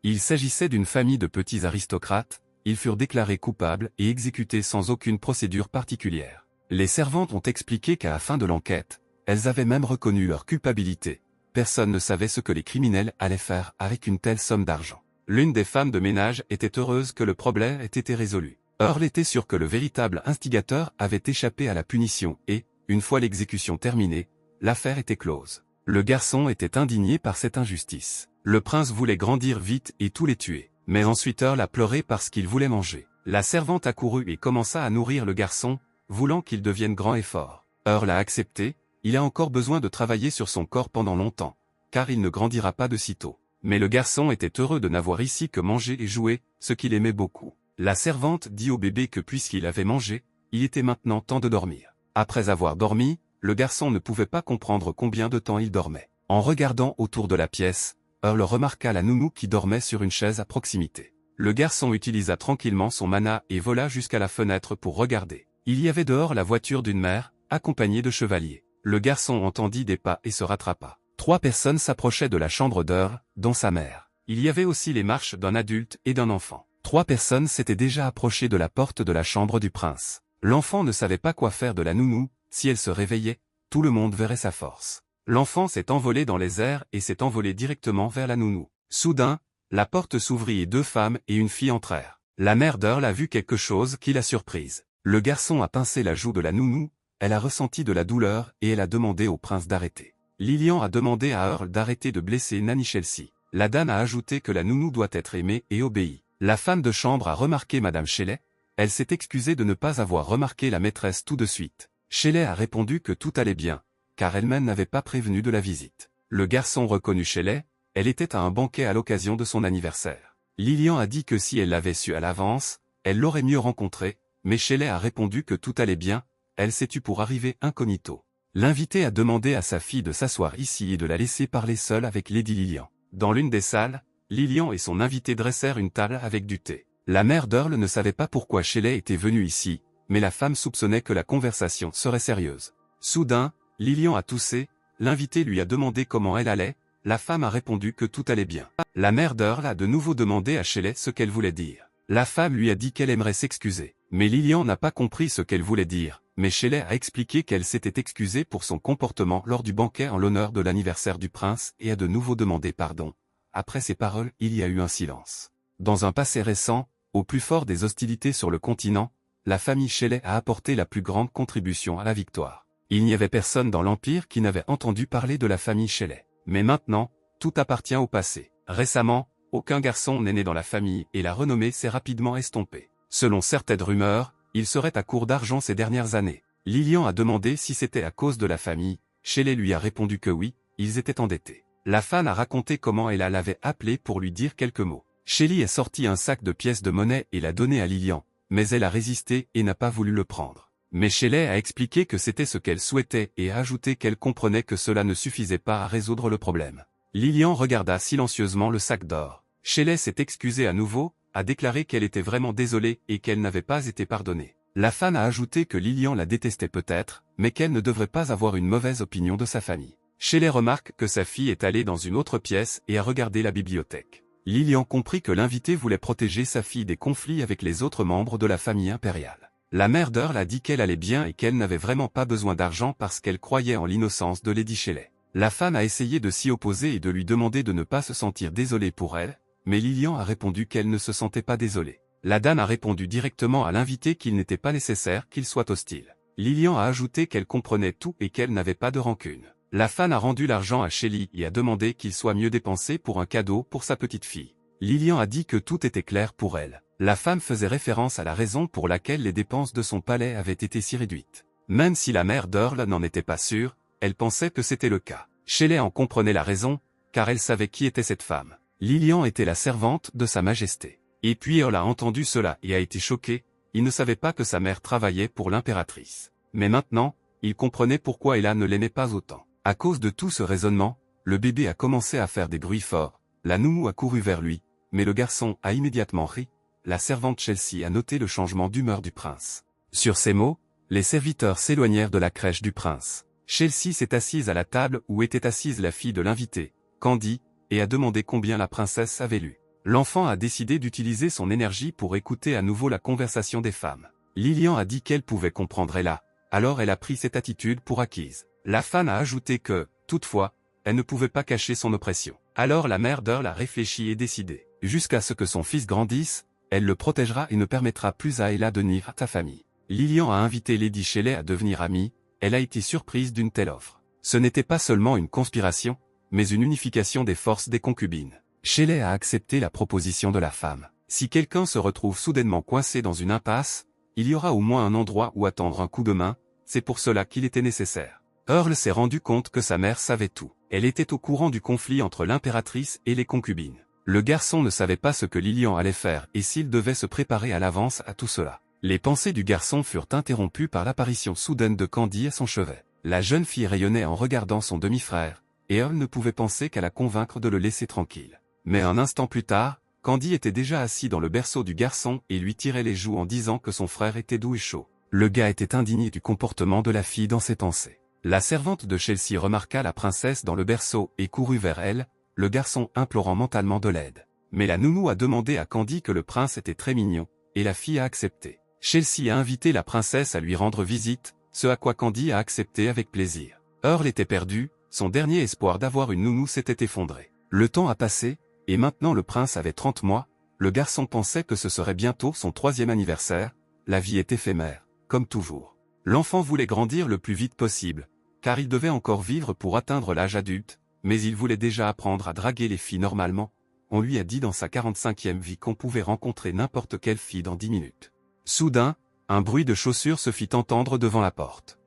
Il s'agissait d'une famille de petits aristocrates, ils furent déclarés coupables et exécutés sans aucune procédure particulière. Les servantes ont expliqué qu'à la fin de l'enquête, elles avaient même reconnu leur culpabilité. Personne ne savait ce que les criminels allaient faire avec une telle somme d'argent. L'une des femmes de ménage était heureuse que le problème ait été résolu. Earl était sûr que le véritable instigateur avait échappé à la punition et, une fois l'exécution terminée, l'affaire était close. Le garçon était indigné par cette injustice. Le prince voulait grandir vite et tous les tuer. Mais ensuite Earl a pleuré parce qu'il voulait manger. La servante accourut et commença à nourrir le garçon, voulant qu'il devienne grand et fort. Earl a accepté. Il a encore besoin de travailler sur son corps pendant longtemps, car il ne grandira pas de sitôt. Mais le garçon était heureux de n'avoir ici que manger et jouer, ce qu'il aimait beaucoup. La servante dit au bébé que puisqu'il avait mangé, il était maintenant temps de dormir. Après avoir dormi, le garçon ne pouvait pas comprendre combien de temps il dormait. En regardant autour de la pièce, Earl remarqua la nounou qui dormait sur une chaise à proximité. Le garçon utilisa tranquillement son mana et vola jusqu'à la fenêtre pour regarder. Il y avait dehors la voiture d'une mère, accompagnée de chevaliers. Le garçon entendit des pas et se rattrapa. 3 personnes s'approchaient de la chambre d'Earl, dont sa mère. Il y avait aussi les marches d'un adulte et d'un enfant. 3 personnes s'étaient déjà approchées de la porte de la chambre du prince. L'enfant ne savait pas quoi faire de la nounou, si elle se réveillait, tout le monde verrait sa force. L'enfant s'est envolé dans les airs et s'est envolé directement vers la nounou. Soudain, la porte s'ouvrit et 2 femmes et une fille entrèrent. La mère d'Earl a vu quelque chose qui l'a surprise. Le garçon a pincé la joue de la nounou, elle a ressenti de la douleur et elle a demandé au prince d'arrêter. Lilian a demandé à Earl d'arrêter de blesser Nanny Chelsea. La dame a ajouté que la nounou doit être aimée et obéie. La femme de chambre a remarqué Madame Shelley. Elle s'est excusée de ne pas avoir remarqué la maîtresse tout de suite. Shelley a répondu que tout allait bien, car elle-même n'avait pas prévenu de la visite. Le garçon reconnut Shelley, elle était à un banquet à l'occasion de son anniversaire. Lilian a dit que si elle l'avait su à l'avance, elle l'aurait mieux rencontré, mais Shelley a répondu que tout allait bien. Elle s'est tue pour arriver incognito. L'invité a demandé à sa fille de s'asseoir ici et de la laisser parler seule avec Lady Lilian. Dans l'une des salles, Lilian et son invité dressèrent une table avec du thé. La mère d'Earl ne savait pas pourquoi Shelley était venue ici, mais la femme soupçonnait que la conversation serait sérieuse. Soudain, Lilian a toussé, l'invité lui a demandé comment elle allait, la femme a répondu que tout allait bien. La mère d'Earl a de nouveau demandé à Shelley ce qu'elle voulait dire. La femme lui a dit qu'elle aimerait s'excuser. Mais Lilian n'a pas compris ce qu'elle voulait dire, mais Shelley a expliqué qu'elle s'était excusée pour son comportement lors du banquet en l'honneur de l'anniversaire du prince et a de nouveau demandé pardon. Après ces paroles, il y a eu un silence. Dans un passé récent, Au plus fort des hostilités sur le continent, la famille Shelley a apporté la plus grande contribution à la victoire. Il n'y avait personne dans l'Empire qui n'avait entendu parler de la famille Shelley. Mais maintenant, tout appartient au passé. Récemment, aucun garçon n'est né dans la famille et la renommée s'est rapidement estompée. Selon certaines rumeurs, il serait à court d'argent ces dernières années. Lillian a demandé si c'était à cause de la famille. Shelley lui a répondu que oui, ils étaient endettés. La fan a raconté comment elle l'avait appelé pour lui dire quelques mots. Shelley a sorti un sac de pièces de monnaie et l'a donné à Lillian, mais elle a résisté et n'a pas voulu le prendre. Mais Shelley a expliqué que c'était ce qu'elle souhaitait et a ajouté qu'elle comprenait que cela ne suffisait pas à résoudre le problème. Lillian regarda silencieusement le sac d'or. Shelley s'est excusée à nouveau, a déclaré qu'elle était vraiment désolée et qu'elle n'avait pas été pardonnée. La fan a ajouté que Lillian la détestait peut-être, mais qu'elle ne devrait pas avoir une mauvaise opinion de sa famille. Shelley remarque que sa fille est allée dans une autre pièce et a regardé la bibliothèque. Lillian comprit que l'invité voulait protéger sa fille des conflits avec les autres membres de la famille impériale. La mère d'Earl a dit qu'elle allait bien et qu'elle n'avait vraiment pas besoin d'argent parce qu'elle croyait en l'innocence de Lady Shelley. La fan a essayé de s'y opposer et de lui demander de ne pas se sentir désolée pour elle, mais Lillian a répondu qu'elle ne se sentait pas désolée. La dame a répondu directement à l'invité qu'il n'était pas nécessaire qu'il soit hostile. Lillian a ajouté qu'elle comprenait tout et qu'elle n'avait pas de rancune. La fan a rendu l'argent à Shelley et a demandé qu'il soit mieux dépensé pour un cadeau pour sa petite fille. Lillian a dit que tout était clair pour elle. La femme faisait référence à la raison pour laquelle les dépenses de son palais avaient été si réduites. Même si la mère d'Earl n'en était pas sûre, elle pensait que c'était le cas. Shelley en comprenait la raison, car elle savait qui était cette femme. Lillian était la servante de Sa Majesté. Et puis Earl a entendu cela et a été choqué, il ne savait pas que sa mère travaillait pour l'impératrice. Mais maintenant, il comprenait pourquoi Ella ne l'aimait pas autant. À cause de tout ce raisonnement, le bébé a commencé à faire des bruits forts, la nounou a couru vers lui, mais le garçon a immédiatement ri. La servante Chelsea a noté le changement d'humeur du prince. Sur ces mots, les serviteurs s'éloignèrent de la crèche du prince. Chelsea s'est assise à la table où était assise la fille de l'invité, Candy, et a demandé combien la princesse avait lu. L'enfant a décidé d'utiliser son énergie pour écouter à nouveau la conversation des femmes. Lillian a dit qu'elle pouvait comprendre Ella, alors elle a pris cette attitude pour acquise. La fan a ajouté que, toutefois, elle ne pouvait pas cacher son oppression. Alors la mère d'Earl a réfléchi et décidé. Jusqu'à ce que son fils grandisse, elle le protégera et ne permettra plus à Ella de nuire à ta famille. Lillian a invité Lady Shelley à devenir amie, elle a été surprise d'une telle offre. Ce n'était pas seulement une conspiration, mais une unification des forces des concubines. Shelley a accepté la proposition de la femme. Si quelqu'un se retrouve soudainement coincé dans une impasse, il y aura au moins un endroit où attendre un coup de main, c'est pour cela qu'il était nécessaire. Earl s'est rendu compte que sa mère savait tout. Elle était au courant du conflit entre l'impératrice et les concubines. Le garçon ne savait pas ce que Lillian allait faire et s'il devait se préparer à l'avance à tout cela. Les pensées du garçon furent interrompues par l'apparition soudaine de Candy à son chevet. La jeune fille rayonnait en regardant son demi-frère, et Earl ne pouvait penser qu'à la convaincre de le laisser tranquille. Mais un instant plus tard, Candy était déjà assis dans le berceau du garçon et lui tirait les joues en disant que son frère était doux et chaud. Le gars était indigné du comportement de la fille dans ses pensées. La servante de Chelsea remarqua la princesse dans le berceau et courut vers elle, le garçon implorant mentalement de l'aide. Mais la nounou a demandé à Candy que le prince était très mignon, et la fille a accepté. Chelsea a invité la princesse à lui rendre visite, ce à quoi Candy a accepté avec plaisir. Earl était perdu, son dernier espoir d'avoir une nounou s'était effondré. Le temps a passé, et maintenant le prince avait 30 mois, le garçon pensait que ce serait bientôt son 3e anniversaire, la vie est éphémère, comme toujours. L'enfant voulait grandir le plus vite possible, car il devait encore vivre pour atteindre l'âge adulte, mais il voulait déjà apprendre à draguer les filles normalement. On lui a dit dans sa 45e vie qu'on pouvait rencontrer n'importe quelle fille dans 10 minutes. Soudain, un bruit de chaussures se fit entendre devant la porte.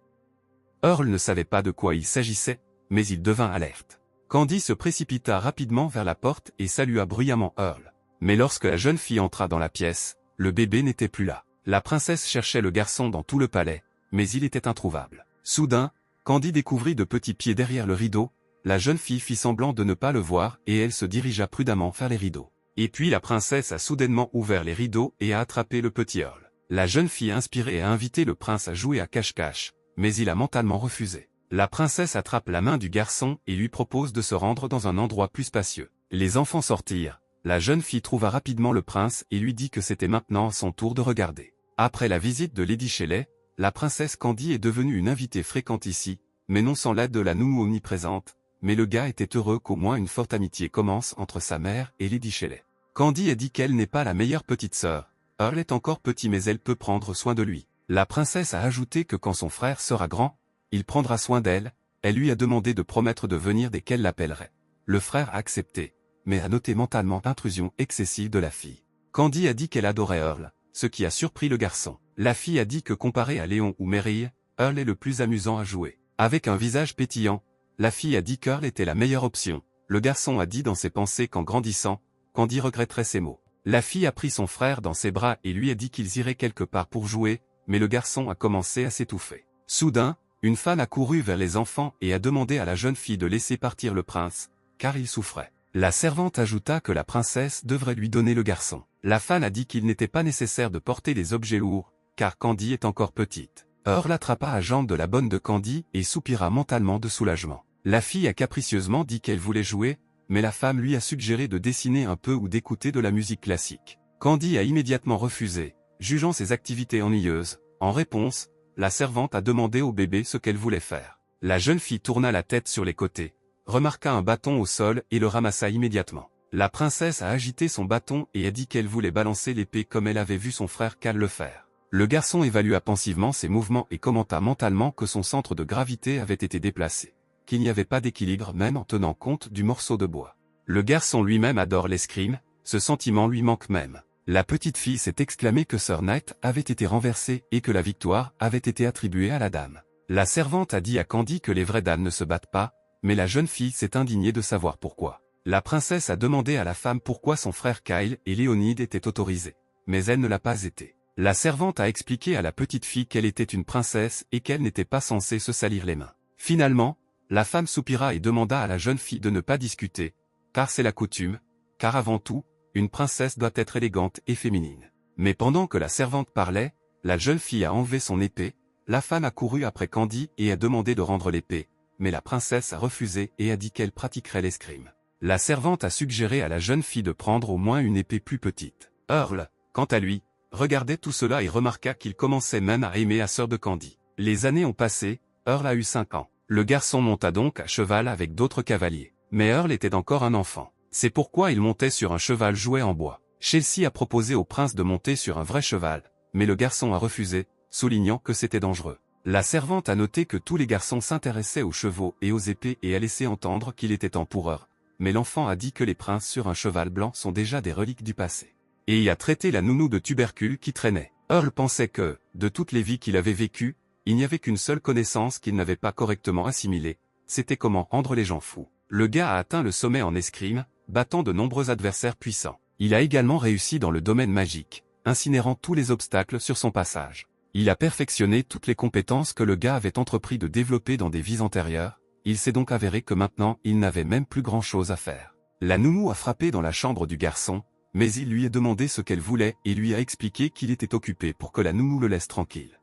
Earl ne savait pas de quoi il s'agissait, mais il devint alerte. Candy se précipita rapidement vers la porte et salua bruyamment Earl. Mais lorsque la jeune fille entra dans la pièce, le bébé n'était plus là. La princesse cherchait le garçon dans tout le palais, mais il était introuvable. Soudain, Candy découvrit de petits pieds derrière le rideau. La jeune fille fit semblant de ne pas le voir et elle se dirigea prudemment vers les rideaux. Et puis la princesse a soudainement ouvert les rideaux et a attrapé le petit Earl. La jeune fille inspirée a invité le prince à jouer à cache-cache, mais il a mentalement refusé. La princesse attrape la main du garçon et lui propose de se rendre dans un endroit plus spacieux. Les enfants sortirent, la jeune fille trouva rapidement le prince et lui dit que c'était maintenant son tour de regarder. Après la visite de Lady Shelley, la princesse Candy est devenue une invitée fréquente ici, mais non sans l'aide de la nounou omniprésente. Mais le gars était heureux qu'au moins une forte amitié commence entre sa mère et Lady Shelley. Candy a dit qu'elle n'est pas la meilleure petite sœur, Earl est encore petit mais elle peut prendre soin de lui. La princesse a ajouté que quand son frère sera grand, il prendra soin d'elle, elle lui a demandé de promettre de venir dès qu'elle l'appellerait. Le frère a accepté, mais a noté mentalement l'intrusion excessive de la fille. Candy a dit qu'elle adorait Earl, ce qui a surpris le garçon. La fille a dit que comparé à Léon ou Meryl, Earl est le plus amusant à jouer. Avec un visage pétillant, la fille a dit qu'Earl était la meilleure option. Le garçon a dit dans ses pensées qu'en grandissant, Candy regretterait ses mots. La fille a pris son frère dans ses bras et lui a dit qu'ils iraient quelque part pour jouer, mais le garçon a commencé à s'étouffer. Soudain, une femme a couru vers les enfants et a demandé à la jeune fille de laisser partir le prince, car il souffrait. La servante ajouta que la princesse devrait lui donner le garçon. La femme a dit qu'il n'était pas nécessaire de porter des objets lourds, car Candy est encore petite. Earl attrapa la jambe de la bonne de Candy et soupira mentalement de soulagement. La fille a capricieusement dit qu'elle voulait jouer, mais la femme lui a suggéré de dessiner un peu ou d'écouter de la musique classique. Candy a immédiatement refusé, jugeant ses activités ennuyeuses. En réponse, la servante a demandé au bébé ce qu'elle voulait faire. La jeune fille tourna la tête sur les côtés, remarqua un bâton au sol et le ramassa immédiatement. La princesse a agité son bâton et a dit qu'elle voulait balancer l'épée comme elle avait vu son frère Cal le faire. Le garçon évalua pensivement ses mouvements et commenta mentalement que son centre de gravité avait été déplacé, qu'il n'y avait pas d'équilibre même en tenant compte du morceau de bois. Le garçon lui-même adore l'escrime, ce sentiment lui manque même. La petite fille s'est exclamée que Sir Knight avait été renversé et que la victoire avait été attribuée à la dame. La servante a dit à Candy que les vraies dames ne se battent pas, mais la jeune fille s'est indignée de savoir pourquoi. La princesse a demandé à la femme pourquoi son frère Kyle et Léonide étaient autorisés, mais elle ne l'a pas été. La servante a expliqué à la petite fille qu'elle était une princesse et qu'elle n'était pas censée se salir les mains. Finalement, la femme soupira et demanda à la jeune fille de ne pas discuter, car c'est la coutume, car avant tout, une princesse doit être élégante et féminine. Mais pendant que la servante parlait, la jeune fille a enlevé son épée, la femme a couru après Candy et a demandé de rendre l'épée, mais la princesse a refusé et a dit qu'elle pratiquerait l'escrime. La servante a suggéré à la jeune fille de prendre au moins une épée plus petite. Earl, quant à lui, regardait tout cela et remarqua qu'il commençait même à aimer la sœur de Candy. Les années ont passé, Earl a eu 5 ans. Le garçon monta donc à cheval avec d'autres cavaliers. Mais Earl était encore un enfant. C'est pourquoi il montait sur un cheval jouet en bois. Chelsea a proposé au prince de monter sur un vrai cheval, mais le garçon a refusé, soulignant que c'était dangereux. La servante a noté que tous les garçons s'intéressaient aux chevaux et aux épées et a laissé entendre qu'il était temps pour Earl. Mais l'enfant a dit que les princes sur un cheval blanc sont déjà des reliques du passé. Et il a traité la nounou de tubercule qui traînait. Earl pensait que, de toutes les vies qu'il avait vécues, il n'y avait qu'une seule connaissance qu'il n'avait pas correctement assimilée, c'était comment rendre les gens fous. Le gars a atteint le sommet en escrime, battant de nombreux adversaires puissants. Il a également réussi dans le domaine magique, incinérant tous les obstacles sur son passage. Il a perfectionné toutes les compétences que le gars avait entrepris de développer dans des vies antérieures, il s'est donc avéré que maintenant il n'avait même plus grand-chose à faire. La nounou a frappé dans la chambre du garçon, mais il lui a demandé ce qu'elle voulait et lui a expliqué qu'il était occupé pour que la nounou le laisse tranquille.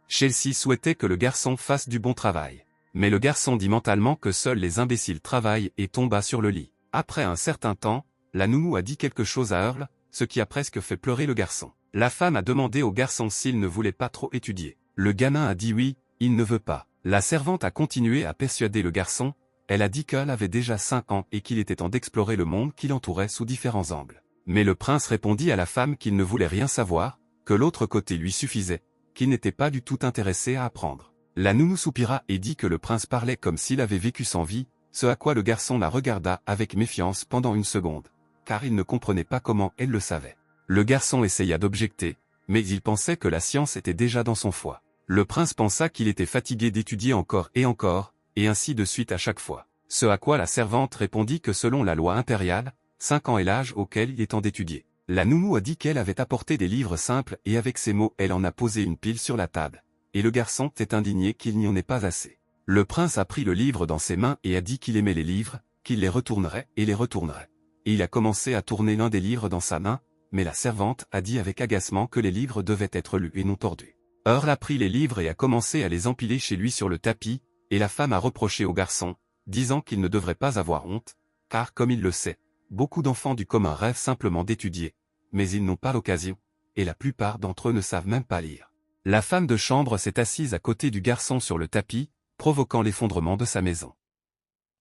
Chelsea souhaitait que le garçon fasse du bon travail. Mais le garçon dit mentalement que seuls les imbéciles travaillent et tomba sur le lit. Après un certain temps, la nounou a dit quelque chose à Earl, ce qui a presque fait pleurer le garçon. La femme a demandé au garçon s'il ne voulait pas trop étudier. Le gamin a dit oui, il ne veut pas. La servante a continué à persuader le garçon, elle a dit qu'Earl avait déjà 5 ans et qu'il était temps d'explorer le monde qui l'entourait sous différents angles. Mais le prince répondit à la femme qu'il ne voulait rien savoir, que l'autre côté lui suffisait, qu'il n'était pas du tout intéressé à apprendre. La nounou soupira et dit que le prince parlait comme s'il avait vécu sans vie, ce à quoi le garçon la regarda avec méfiance pendant une seconde, car il ne comprenait pas comment elle le savait. Le garçon essaya d'objecter, mais il pensait que la science était déjà dans son foie. Le prince pensa qu'il était fatigué d'étudier encore, et ainsi de suite à chaque fois. Ce à quoi la servante répondit que selon la loi impériale, 5 ans est l'âge auquel il est temps d'étudier. La nounou a dit qu'elle avait apporté des livres simples et avec ces mots elle en a posé une pile sur la table. Et le garçon s'est indigné qu'il n'y en ait pas assez. Le prince a pris le livre dans ses mains et a dit qu'il aimait les livres, qu'il les retournerait et les retournerait. Et il a commencé à tourner l'un des livres dans sa main, mais la servante a dit avec agacement que les livres devaient être lus et non tordus. Earl a pris les livres et a commencé à les empiler chez lui sur le tapis, et la femme a reproché au garçon, disant qu'il ne devrait pas avoir honte, car comme il le sait, beaucoup d'enfants du commun rêvent simplement d'étudier, mais ils n'ont pas l'occasion, et la plupart d'entre eux ne savent même pas lire. La femme de chambre s'est assise à côté du garçon sur le tapis, provoquant l'effondrement de sa maison.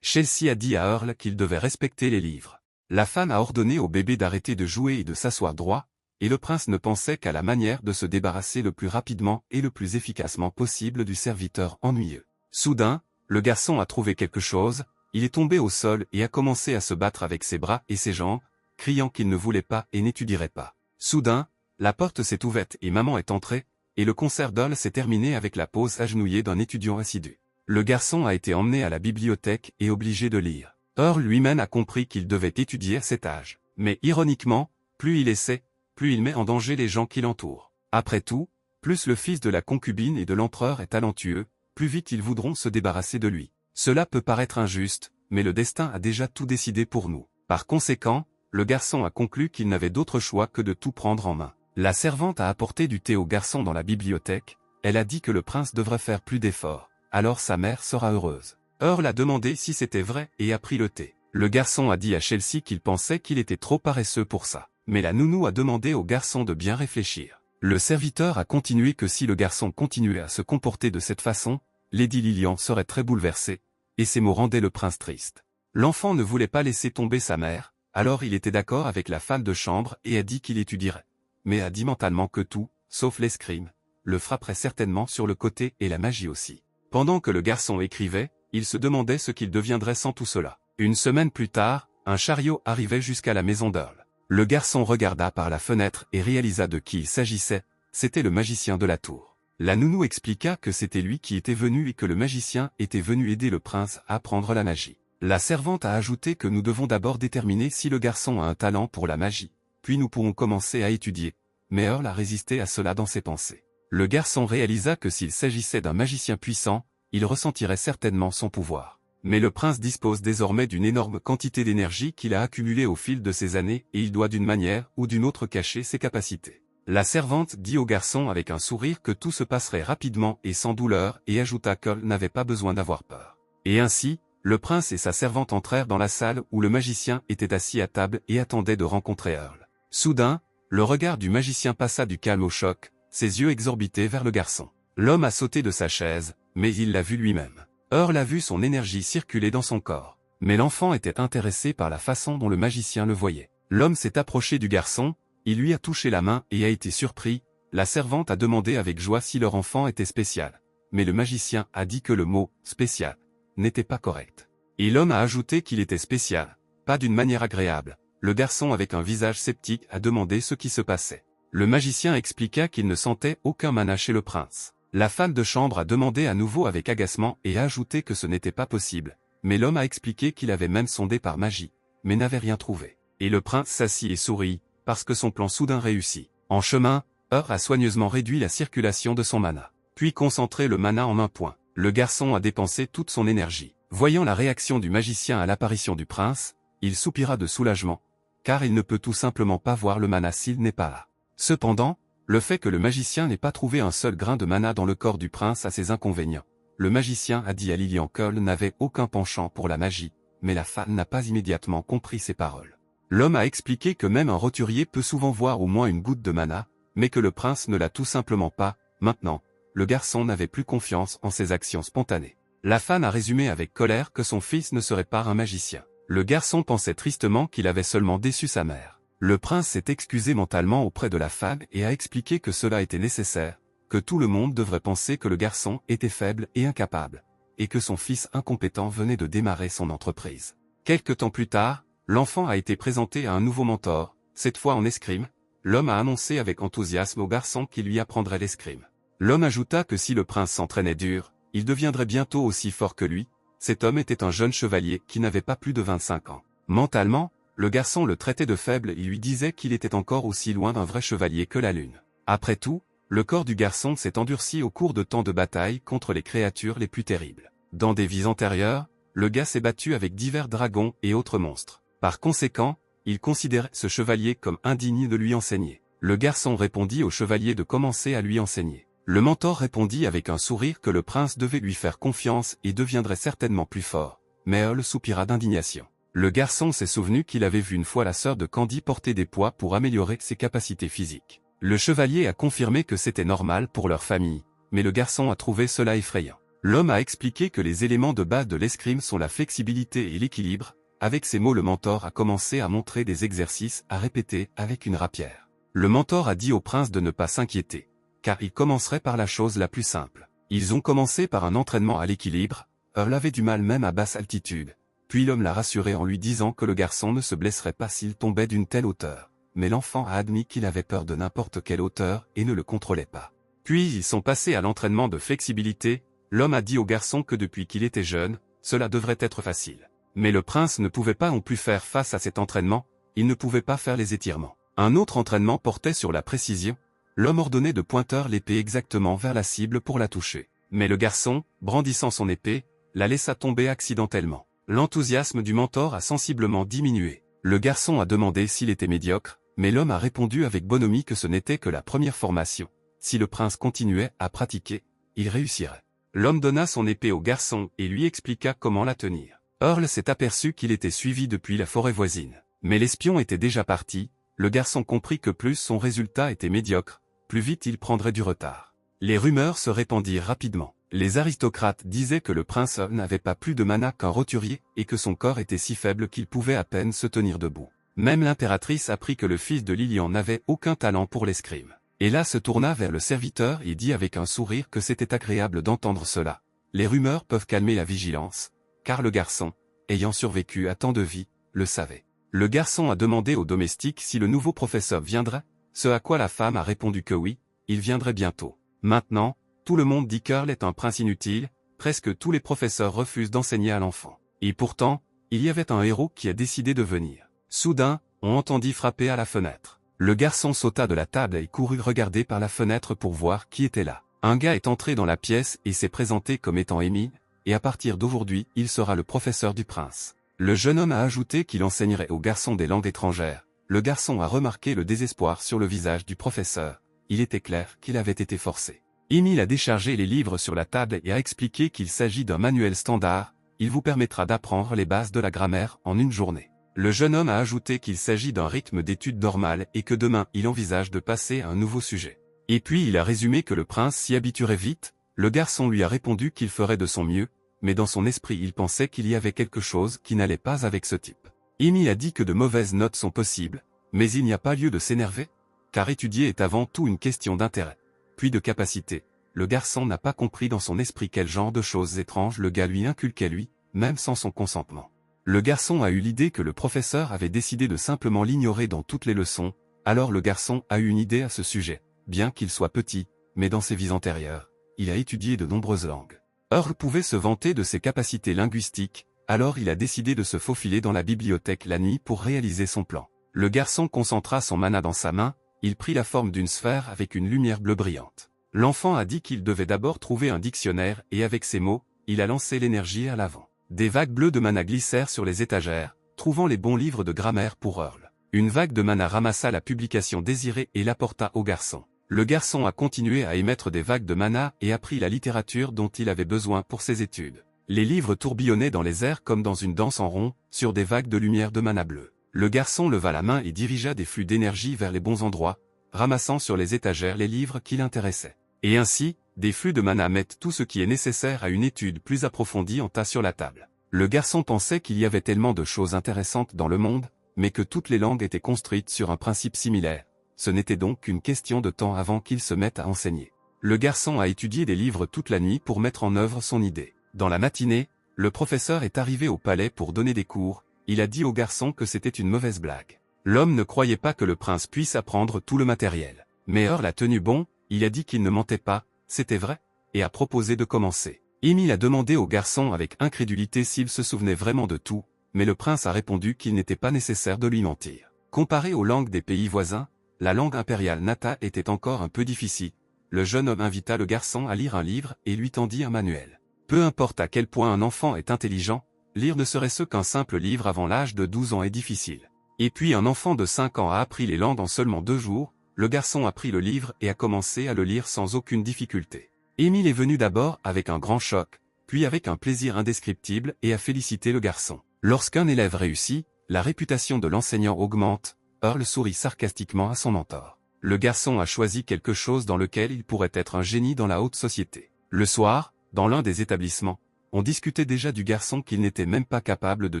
Chelsea a dit à Earl qu'il devait respecter les livres. La femme a ordonné au bébé d'arrêter de jouer et de s'asseoir droit, et le prince ne pensait qu'à la manière de se débarrasser le plus rapidement et le plus efficacement possible du serviteur ennuyeux. Soudain, le garçon a trouvé quelque chose, il est tombé au sol et a commencé à se battre avec ses bras et ses jambes, criant qu'il ne voulait pas et n'étudierait pas. Soudain, la porte s'est ouverte et maman est entrée, et le concert d'Earl s'est terminé avec la pause agenouillée d'un étudiant assidu. Le garçon a été emmené à la bibliothèque et obligé de lire. Earl lui-même a compris qu'il devait étudier à cet âge. Mais ironiquement, plus il essaie, plus il met en danger les gens qui l'entourent. Après tout, plus le fils de la concubine et de l'empereur est talentueux, plus vite ils voudront se débarrasser de lui. Cela peut paraître injuste, mais le destin a déjà tout décidé pour nous. Par conséquent, le garçon a conclu qu'il n'avait d'autre choix que de tout prendre en main. La servante a apporté du thé au garçon dans la bibliothèque, elle a dit que le prince devrait faire plus d'efforts, alors sa mère sera heureuse. Earl a demandé si c'était vrai et a pris le thé. Le garçon a dit à Chelsea qu'il pensait qu'il était trop paresseux pour ça. Mais la nounou a demandé au garçon de bien réfléchir. Le serviteur a continué que si le garçon continuait à se comporter de cette façon, Lady Lilian serait très bouleversée, et ces mots rendaient le prince triste. L'enfant ne voulait pas laisser tomber sa mère, alors il était d'accord avec la femme de chambre et a dit qu'il étudierait. Mais a dit mentalement que tout, sauf l'escrime, le frapperait certainement sur le côté et la magie aussi. Pendant que le garçon écrivait, il se demandait ce qu'il deviendrait sans tout cela. Une semaine plus tard, un chariot arrivait jusqu'à la maison d'Earl. Le garçon regarda par la fenêtre et réalisa de qui il s'agissait, c'était le magicien de la tour. La nounou expliqua que c'était lui qui était venu et que le magicien était venu aider le prince à apprendre la magie. La servante a ajouté que nous devons d'abord déterminer si le garçon a un talent pour la magie, puis nous pourrons commencer à étudier. Mais Earl a résisté à cela dans ses pensées. Le garçon réalisa que s'il s'agissait d'un magicien puissant, il ressentirait certainement son pouvoir. Mais le prince dispose désormais d'une énorme quantité d'énergie qu'il a accumulée au fil de ses années et il doit d'une manière ou d'une autre cacher ses capacités. La servante dit au garçon avec un sourire que tout se passerait rapidement et sans douleur et ajouta qu'Earl n'avait pas besoin d'avoir peur. Et ainsi, le prince et sa servante entrèrent dans la salle où le magicien était assis à table et attendait de rencontrer Earl. Soudain, le regard du magicien passa du calme au choc, ses yeux exorbitaient vers le garçon. L'homme a sauté de sa chaise, mais il l'a vu lui-même. Earl a vu son énergie circuler dans son corps. Mais l'enfant était intéressé par la façon dont le magicien le voyait. L'homme s'est approché du garçon, il lui a touché la main et a été surpris. La servante a demandé avec joie si leur enfant était spécial. Mais le magicien a dit que le mot « spécial » n'était pas correct. Et l'homme a ajouté qu'il était spécial, pas d'une manière agréable. Le garçon avec un visage sceptique a demandé ce qui se passait. Le magicien expliqua qu'il ne sentait aucun mana chez le prince. La femme de chambre a demandé à nouveau avec agacement et a ajouté que ce n'était pas possible. Mais l'homme a expliqué qu'il avait même sondé par magie, mais n'avait rien trouvé. Et le prince s'assit et sourit, parce que son plan soudain réussit. En chemin, Earl a soigneusement réduit la circulation de son mana, puis concentré le mana en un point. Le garçon a dépensé toute son énergie. Voyant la réaction du magicien à l'apparition du prince, il soupira de soulagement, car il ne peut tout simplement pas voir le mana s'il n'est pas là. Cependant, le fait que le magicien n'ait pas trouvé un seul grain de mana dans le corps du prince a ses inconvénients. Le magicien a dit à Lilian qu'Earl n'avait aucun penchant pour la magie, mais la femme n'a pas immédiatement compris ses paroles. L'homme a expliqué que même un roturier peut souvent voir au moins une goutte de mana, mais que le prince ne l'a tout simplement pas. Maintenant, le garçon n'avait plus confiance en ses actions spontanées. La femme a résumé avec colère que son fils ne serait pas un magicien. Le garçon pensait tristement qu'il avait seulement déçu sa mère. Le prince s'est excusé mentalement auprès de la femme et a expliqué que cela était nécessaire, que tout le monde devrait penser que le garçon était faible et incapable, et que son fils incompétent venait de démarrer son entreprise. Quelque temps plus tard, l'enfant a été présenté à un nouveau mentor, cette fois en escrime. L'homme a annoncé avec enthousiasme au garçon qu'il lui apprendrait l'escrime. L'homme ajouta que si le prince s'entraînait dur, il deviendrait bientôt aussi fort que lui. Cet homme était un jeune chevalier qui n'avait pas plus de 25 ans. Mentalement, le garçon le traitait de faible et lui disait qu'il était encore aussi loin d'un vrai chevalier que la lune. Après tout, le corps du garçon s'est endurci au cours de tant de batailles contre les créatures les plus terribles. Dans des vies antérieures, le gars s'est battu avec divers dragons et autres monstres. Par conséquent, il considérait ce chevalier comme indigne de lui enseigner. Le garçon répondit au chevalier de commencer à lui enseigner. Le mentor répondit avec un sourire que le prince devait lui faire confiance et deviendrait certainement plus fort. Mais Earl soupira d'indignation. Le garçon s'est souvenu qu'il avait vu une fois la sœur de Candy porter des poids pour améliorer ses capacités physiques. Le chevalier a confirmé que c'était normal pour leur famille, mais le garçon a trouvé cela effrayant. L'homme a expliqué que les éléments de base de l'escrime sont la flexibilité et l'équilibre. Avec ces mots, le mentor a commencé à montrer des exercices à répéter avec une rapière. Le mentor a dit au prince de ne pas s'inquiéter, car il commencerait par la chose la plus simple. Ils ont commencé par un entraînement à l'équilibre. Earl avait du mal même à basse altitude. Puis l'homme l'a rassuré en lui disant que le garçon ne se blesserait pas s'il tombait d'une telle hauteur. Mais l'enfant a admis qu'il avait peur de n'importe quelle hauteur et ne le contrôlait pas. Puis ils sont passés à l'entraînement de flexibilité. L'homme a dit au garçon que depuis qu'il était jeune, cela devrait être facile. Mais le prince ne pouvait pas non plus faire face à cet entraînement, il ne pouvait pas faire les étirements. Un autre entraînement portait sur la précision. L'homme ordonnait de pointer l'épée exactement vers la cible pour la toucher. Mais le garçon, brandissant son épée, la laissa tomber accidentellement. L'enthousiasme du mentor a sensiblement diminué. Le garçon a demandé s'il était médiocre, mais l'homme a répondu avec bonhomie que ce n'était que la première formation. Si le prince continuait à pratiquer, il réussirait. L'homme donna son épée au garçon et lui expliqua comment la tenir. Earl s'est aperçu qu'il était suivi depuis la forêt voisine. Mais l'espion était déjà parti. Le garçon comprit que plus son résultat était médiocre, plus vite il prendrait du retard. Les rumeurs se répandirent rapidement. Les aristocrates disaient que le prince n'avait pas plus de mana qu'un roturier et que son corps était si faible qu'il pouvait à peine se tenir debout. Même l'impératrice apprit que le fils de Lilian n'avait aucun talent pour l'escrime. Et là se tourna vers le serviteur et dit avec un sourire que c'était agréable d'entendre cela. Les rumeurs peuvent calmer la vigilance, car le garçon, ayant survécu à tant de vies, le savait. Le garçon a demandé au domestique si le nouveau professeur viendrait, ce à quoi la femme a répondu que oui, il viendrait bientôt. Maintenant, tout le monde dit qu'Earl est un prince inutile, presque tous les professeurs refusent d'enseigner à l'enfant. Et pourtant, il y avait un héros qui a décidé de venir. Soudain, on entendit frapper à la fenêtre. Le garçon sauta de la table et courut regarder par la fenêtre pour voir qui était là. Un gars est entré dans la pièce et s'est présenté comme étant Émile, et à partir d'aujourd'hui, il sera le professeur du prince. Le jeune homme a ajouté qu'il enseignerait aux garçons des langues étrangères. Le garçon a remarqué le désespoir sur le visage du professeur. Il était clair qu'il avait été forcé. Émile a déchargé les livres sur la table et a expliqué qu'il s'agit d'un manuel standard. Il vous permettra d'apprendre les bases de la grammaire en une journée. Le jeune homme a ajouté qu'il s'agit d'un rythme d'études normal et que demain il envisage de passer à un nouveau sujet. Et puis il a résumé que le prince s'y habituerait vite. Le garçon lui a répondu qu'il ferait de son mieux, mais dans son esprit il pensait qu'il y avait quelque chose qui n'allait pas avec ce type. Émile a dit que de mauvaises notes sont possibles, mais il n'y a pas lieu de s'énerver, car étudier est avant tout une question d'intérêt, puis de capacité. Le garçon n'a pas compris dans son esprit quel genre de choses étranges le gars lui inculquait lui, même sans son consentement. Le garçon a eu l'idée que le professeur avait décidé de simplement l'ignorer dans toutes les leçons, alors le garçon a eu une idée à ce sujet, bien qu'il soit petit, mais dans ses vies antérieures, il a étudié de nombreuses langues. Earl pouvait se vanter de ses capacités linguistiques, alors il a décidé de se faufiler dans la bibliothèque la nuit pour réaliser son plan. Le garçon concentra son mana dans sa main, il prit la forme d'une sphère avec une lumière bleue brillante. L'enfant a dit qu'il devait d'abord trouver un dictionnaire et avec ces mots, il a lancé l'énergie à l'avant. Des vagues bleues de mana glissèrent sur les étagères, trouvant les bons livres de grammaire pour Earl. Une vague de mana ramassa la publication désirée et l'apporta au garçon. Le garçon a continué à émettre des vagues de mana et apprit la littérature dont il avait besoin pour ses études. Les livres tourbillonnaient dans les airs comme dans une danse en rond, sur des vagues de lumière de mana bleue. Le garçon leva la main et dirigea des flux d'énergie vers les bons endroits, ramassant sur les étagères les livres qui l'intéressaient. Et ainsi, des flux de mana mettent tout ce qui est nécessaire à une étude plus approfondie en tas sur la table. Le garçon pensait qu'il y avait tellement de choses intéressantes dans le monde, mais que toutes les langues étaient construites sur un principe similaire. Ce n'était donc qu'une question de temps avant qu'il se mette à enseigner. Le garçon a étudié des livres toute la nuit pour mettre en œuvre son idée. Dans la matinée, le professeur est arrivé au palais pour donner des cours. Il a dit au garçon que c'était une mauvaise blague. L'homme ne croyait pas que le prince puisse apprendre tout le matériel. Mais Earl a tenu bon, il a dit qu'il ne mentait pas, c'était vrai, et a proposé de commencer. Émile a demandé au garçon avec incrédulité s'il se souvenait vraiment de tout, mais le prince a répondu qu'il n'était pas nécessaire de lui mentir. Comparé aux langues des pays voisins, la langue impériale nata était encore un peu difficile. Le jeune homme invita le garçon à lire un livre et lui tendit un manuel. Peu importe à quel point un enfant est intelligent, lire ne serait-ce qu'un simple livre avant l'âge de 12 ans est difficile. Et puis un enfant de 5 ans a appris les langues en seulement 2 jours, le garçon a pris le livre et a commencé à le lire sans aucune difficulté. Émile est venu d'abord avec un grand choc, puis avec un plaisir indescriptible et a félicité le garçon. Lorsqu'un élève réussit, la réputation de l'enseignant augmente. Earl sourit sarcastiquement à son mentor. Le garçon a choisi quelque chose dans lequel il pourrait être un génie dans la haute société. Le soir, dans l'un des établissements, on discutait déjà du garçon qu'il n'était même pas capable de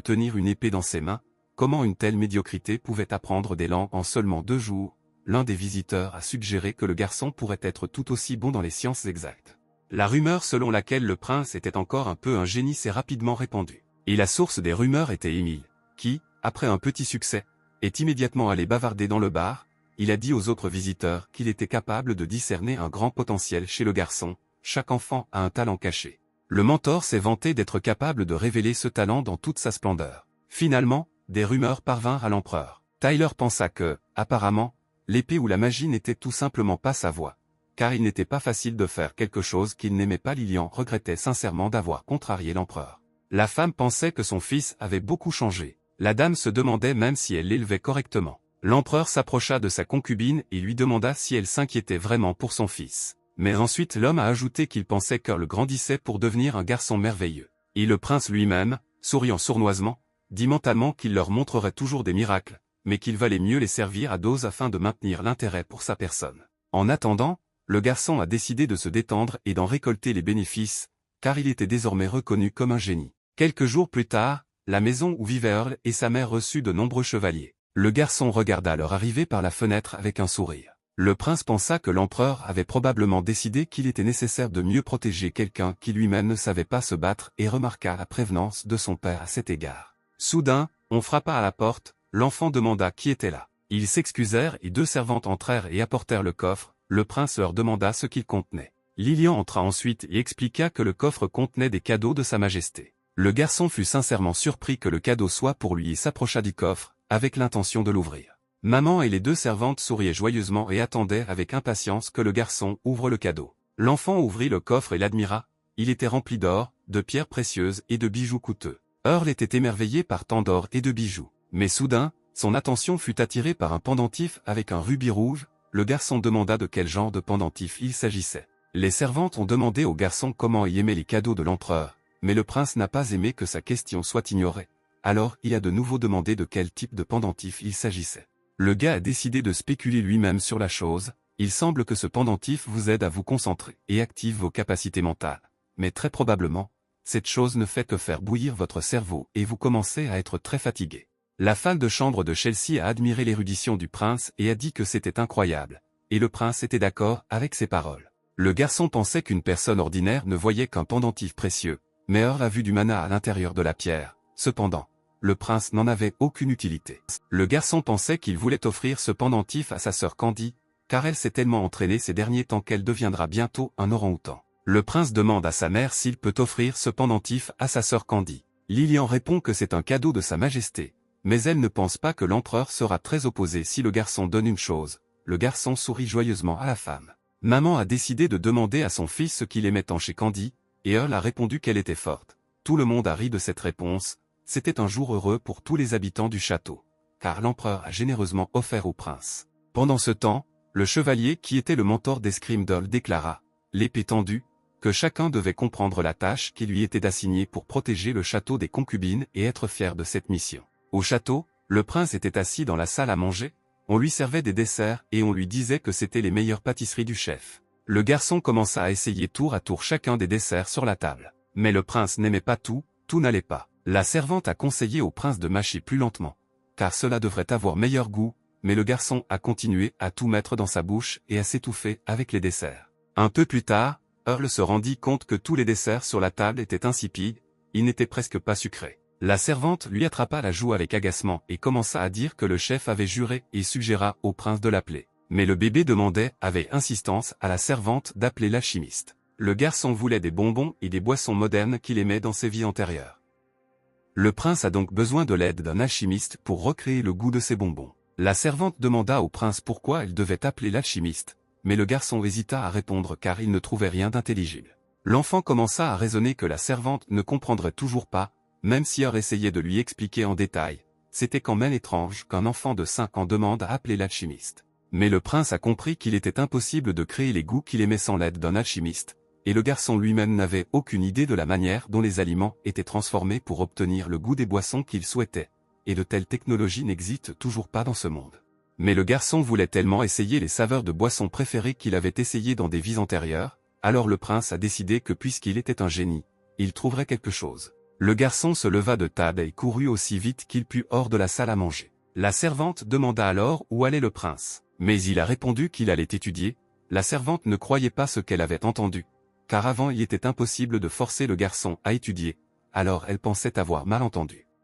tenir une épée dans ses mains. Comment une telle médiocrité pouvait apprendre des langues en seulement 2 jours? l'un des visiteurs a suggéré que le garçon pourrait être tout aussi bon dans les sciences exactes. La rumeur selon laquelle le prince était encore un peu un génie s'est rapidement répandue. Et la source des rumeurs était Émile, qui, après un petit succès, est immédiatement allé bavarder dans le bar. Il a dit aux autres visiteurs qu'il était capable de discerner un grand potentiel chez le garçon. Chaque enfant a un talent caché. Le mentor s'est vanté d'être capable de révéler ce talent dans toute sa splendeur. Finalement, des rumeurs parvinrent à l'empereur. Tyler pensa que, apparemment, l'épée ou la magie n'était tout simplement pas sa voie, car il n'était pas facile de faire quelque chose qu'il n'aimait pas. Lilian regrettait sincèrement d'avoir contrarié l'empereur. La femme pensait que son fils avait beaucoup changé. La dame se demandait même si elle l'élevait correctement. L'empereur s'approcha de sa concubine et lui demanda si elle s'inquiétait vraiment pour son fils. Mais ensuite l'homme a ajouté qu'il pensait qu'Earl grandissait pour devenir un garçon merveilleux. Et le prince lui-même, souriant sournoisement, dit mentalement qu'il leur montrerait toujours des miracles, mais qu'il valait mieux les servir à dose afin de maintenir l'intérêt pour sa personne. En attendant, le garçon a décidé de se détendre et d'en récolter les bénéfices, car il était désormais reconnu comme un génie. Quelques jours plus tard, la maison où vivaient Earl et sa mère reçut de nombreux chevaliers. Le garçon regarda leur arrivée par la fenêtre avec un sourire. Le prince pensa que l'empereur avait probablement décidé qu'il était nécessaire de mieux protéger quelqu'un qui lui-même ne savait pas se battre et remarqua la prévenance de son père à cet égard. Soudain, on frappa à la porte, l'enfant demanda qui était là. Ils s'excusèrent et deux servantes entrèrent et apportèrent le coffre. Le prince leur demanda ce qu'il contenait. Lilian entra ensuite et expliqua que le coffre contenait des cadeaux de sa majesté. Le garçon fut sincèrement surpris que le cadeau soit pour lui et s'approcha du coffre, avec l'intention de l'ouvrir. Maman et les deux servantes souriaient joyeusement et attendaient avec impatience que le garçon ouvre le cadeau. L'enfant ouvrit le coffre et l'admira. Il était rempli d'or, de pierres précieuses et de bijoux coûteux. Earl était émerveillé par tant d'or et de bijoux. Mais soudain, son attention fut attirée par un pendentif avec un rubis rouge. Le garçon demanda de quel genre de pendentif il s'agissait. Les servantes ont demandé au garçon comment il aimait les cadeaux de l'empereur, mais le prince n'a pas aimé que sa question soit ignorée. Alors il a de nouveau demandé de quel type de pendentif il s'agissait. Le gars a décidé de spéculer lui-même sur la chose. Il semble que ce pendentif vous aide à vous concentrer et active vos capacités mentales. Mais très probablement, cette chose ne fait que faire bouillir votre cerveau et vous commencez à être très fatigué. La femme de chambre de Chelsea a admiré l'érudition du prince et a dit que c'était incroyable. Et le prince était d'accord avec ses paroles. Le garçon pensait qu'une personne ordinaire ne voyait qu'un pendentif précieux, mais Earl a vu du mana à l'intérieur de la pierre. Cependant, le prince n'en avait aucune utilité. Le garçon pensait qu'il voulait offrir ce pendentif à sa sœur Candy, car elle s'est tellement entraînée ces derniers temps qu'elle deviendra bientôt un orang-outan. Le prince demande à sa mère s'il peut offrir ce pendentif à sa sœur Candy. Lilian répond que c'est un cadeau de sa majesté, mais elle ne pense pas que l'empereur sera très opposé si le garçon donne une chose. Le garçon sourit joyeusement à la femme. Maman a décidé de demander à son fils ce qu'il aimait tant chez Candy, et Earl a répondu qu'elle était forte. Tout le monde a ri de cette réponse. C'était un jour heureux pour tous les habitants du château, car l'empereur a généreusement offert au prince. Pendant ce temps, le chevalier qui était le mentor d'escrime d'Earl déclara, l'épée tendue, que chacun devait comprendre la tâche qui lui était assignée pour protéger le château des concubines et être fier de cette mission. Au château, le prince était assis dans la salle à manger, on lui servait des desserts et on lui disait que c'était les meilleures pâtisseries du chef. Le garçon commença à essayer tour à tour chacun des desserts sur la table. Mais le prince n'aimait pas tout n'allait pas. La servante a conseillé au prince de mâcher plus lentement, car cela devrait avoir meilleur goût, mais le garçon a continué à tout mettre dans sa bouche et à s'étouffer avec les desserts. Un peu plus tard, Earl se rendit compte que tous les desserts sur la table étaient insipides, ils n'étaient presque pas sucrés. La servante lui attrapa la joue avec agacement et commença à dire que le chef avait juré et suggéra au prince de l'appeler. Mais le bébé demandait avec insistance à la servante d'appeler l'alchimiste. Le garçon voulait des bonbons et des boissons modernes qu'il aimait dans ses vies antérieures. Le prince a donc besoin de l'aide d'un alchimiste pour recréer le goût de ses bonbons. La servante demanda au prince pourquoi elle devait appeler l'alchimiste, mais le garçon hésita à répondre car il ne trouvait rien d'intelligible. L'enfant commença à raisonner que la servante ne comprendrait toujours pas, même si Earl essayait de lui expliquer en détail. C'était quand même étrange qu'un enfant de 5 ans demande à appeler l'alchimiste. Mais le prince a compris qu'il était impossible de créer les goûts qu'il aimait sans l'aide d'un alchimiste, et le garçon lui-même n'avait aucune idée de la manière dont les aliments étaient transformés pour obtenir le goût des boissons qu'il souhaitait, et de telles technologies n'existent toujours pas dans ce monde. Mais le garçon voulait tellement essayer les saveurs de boissons préférées qu'il avait essayé dans des vies antérieures, alors le prince a décidé que puisqu'il était un génie, il trouverait quelque chose. Le garçon se leva de table et courut aussi vite qu'il put hors de la salle à manger. La servante demanda alors où allait le prince. Mais il a répondu qu'il allait étudier. La servante ne croyait pas ce qu'elle avait entendu, car avant il était impossible de forcer le garçon à étudier, alors elle pensait avoir mal entendu.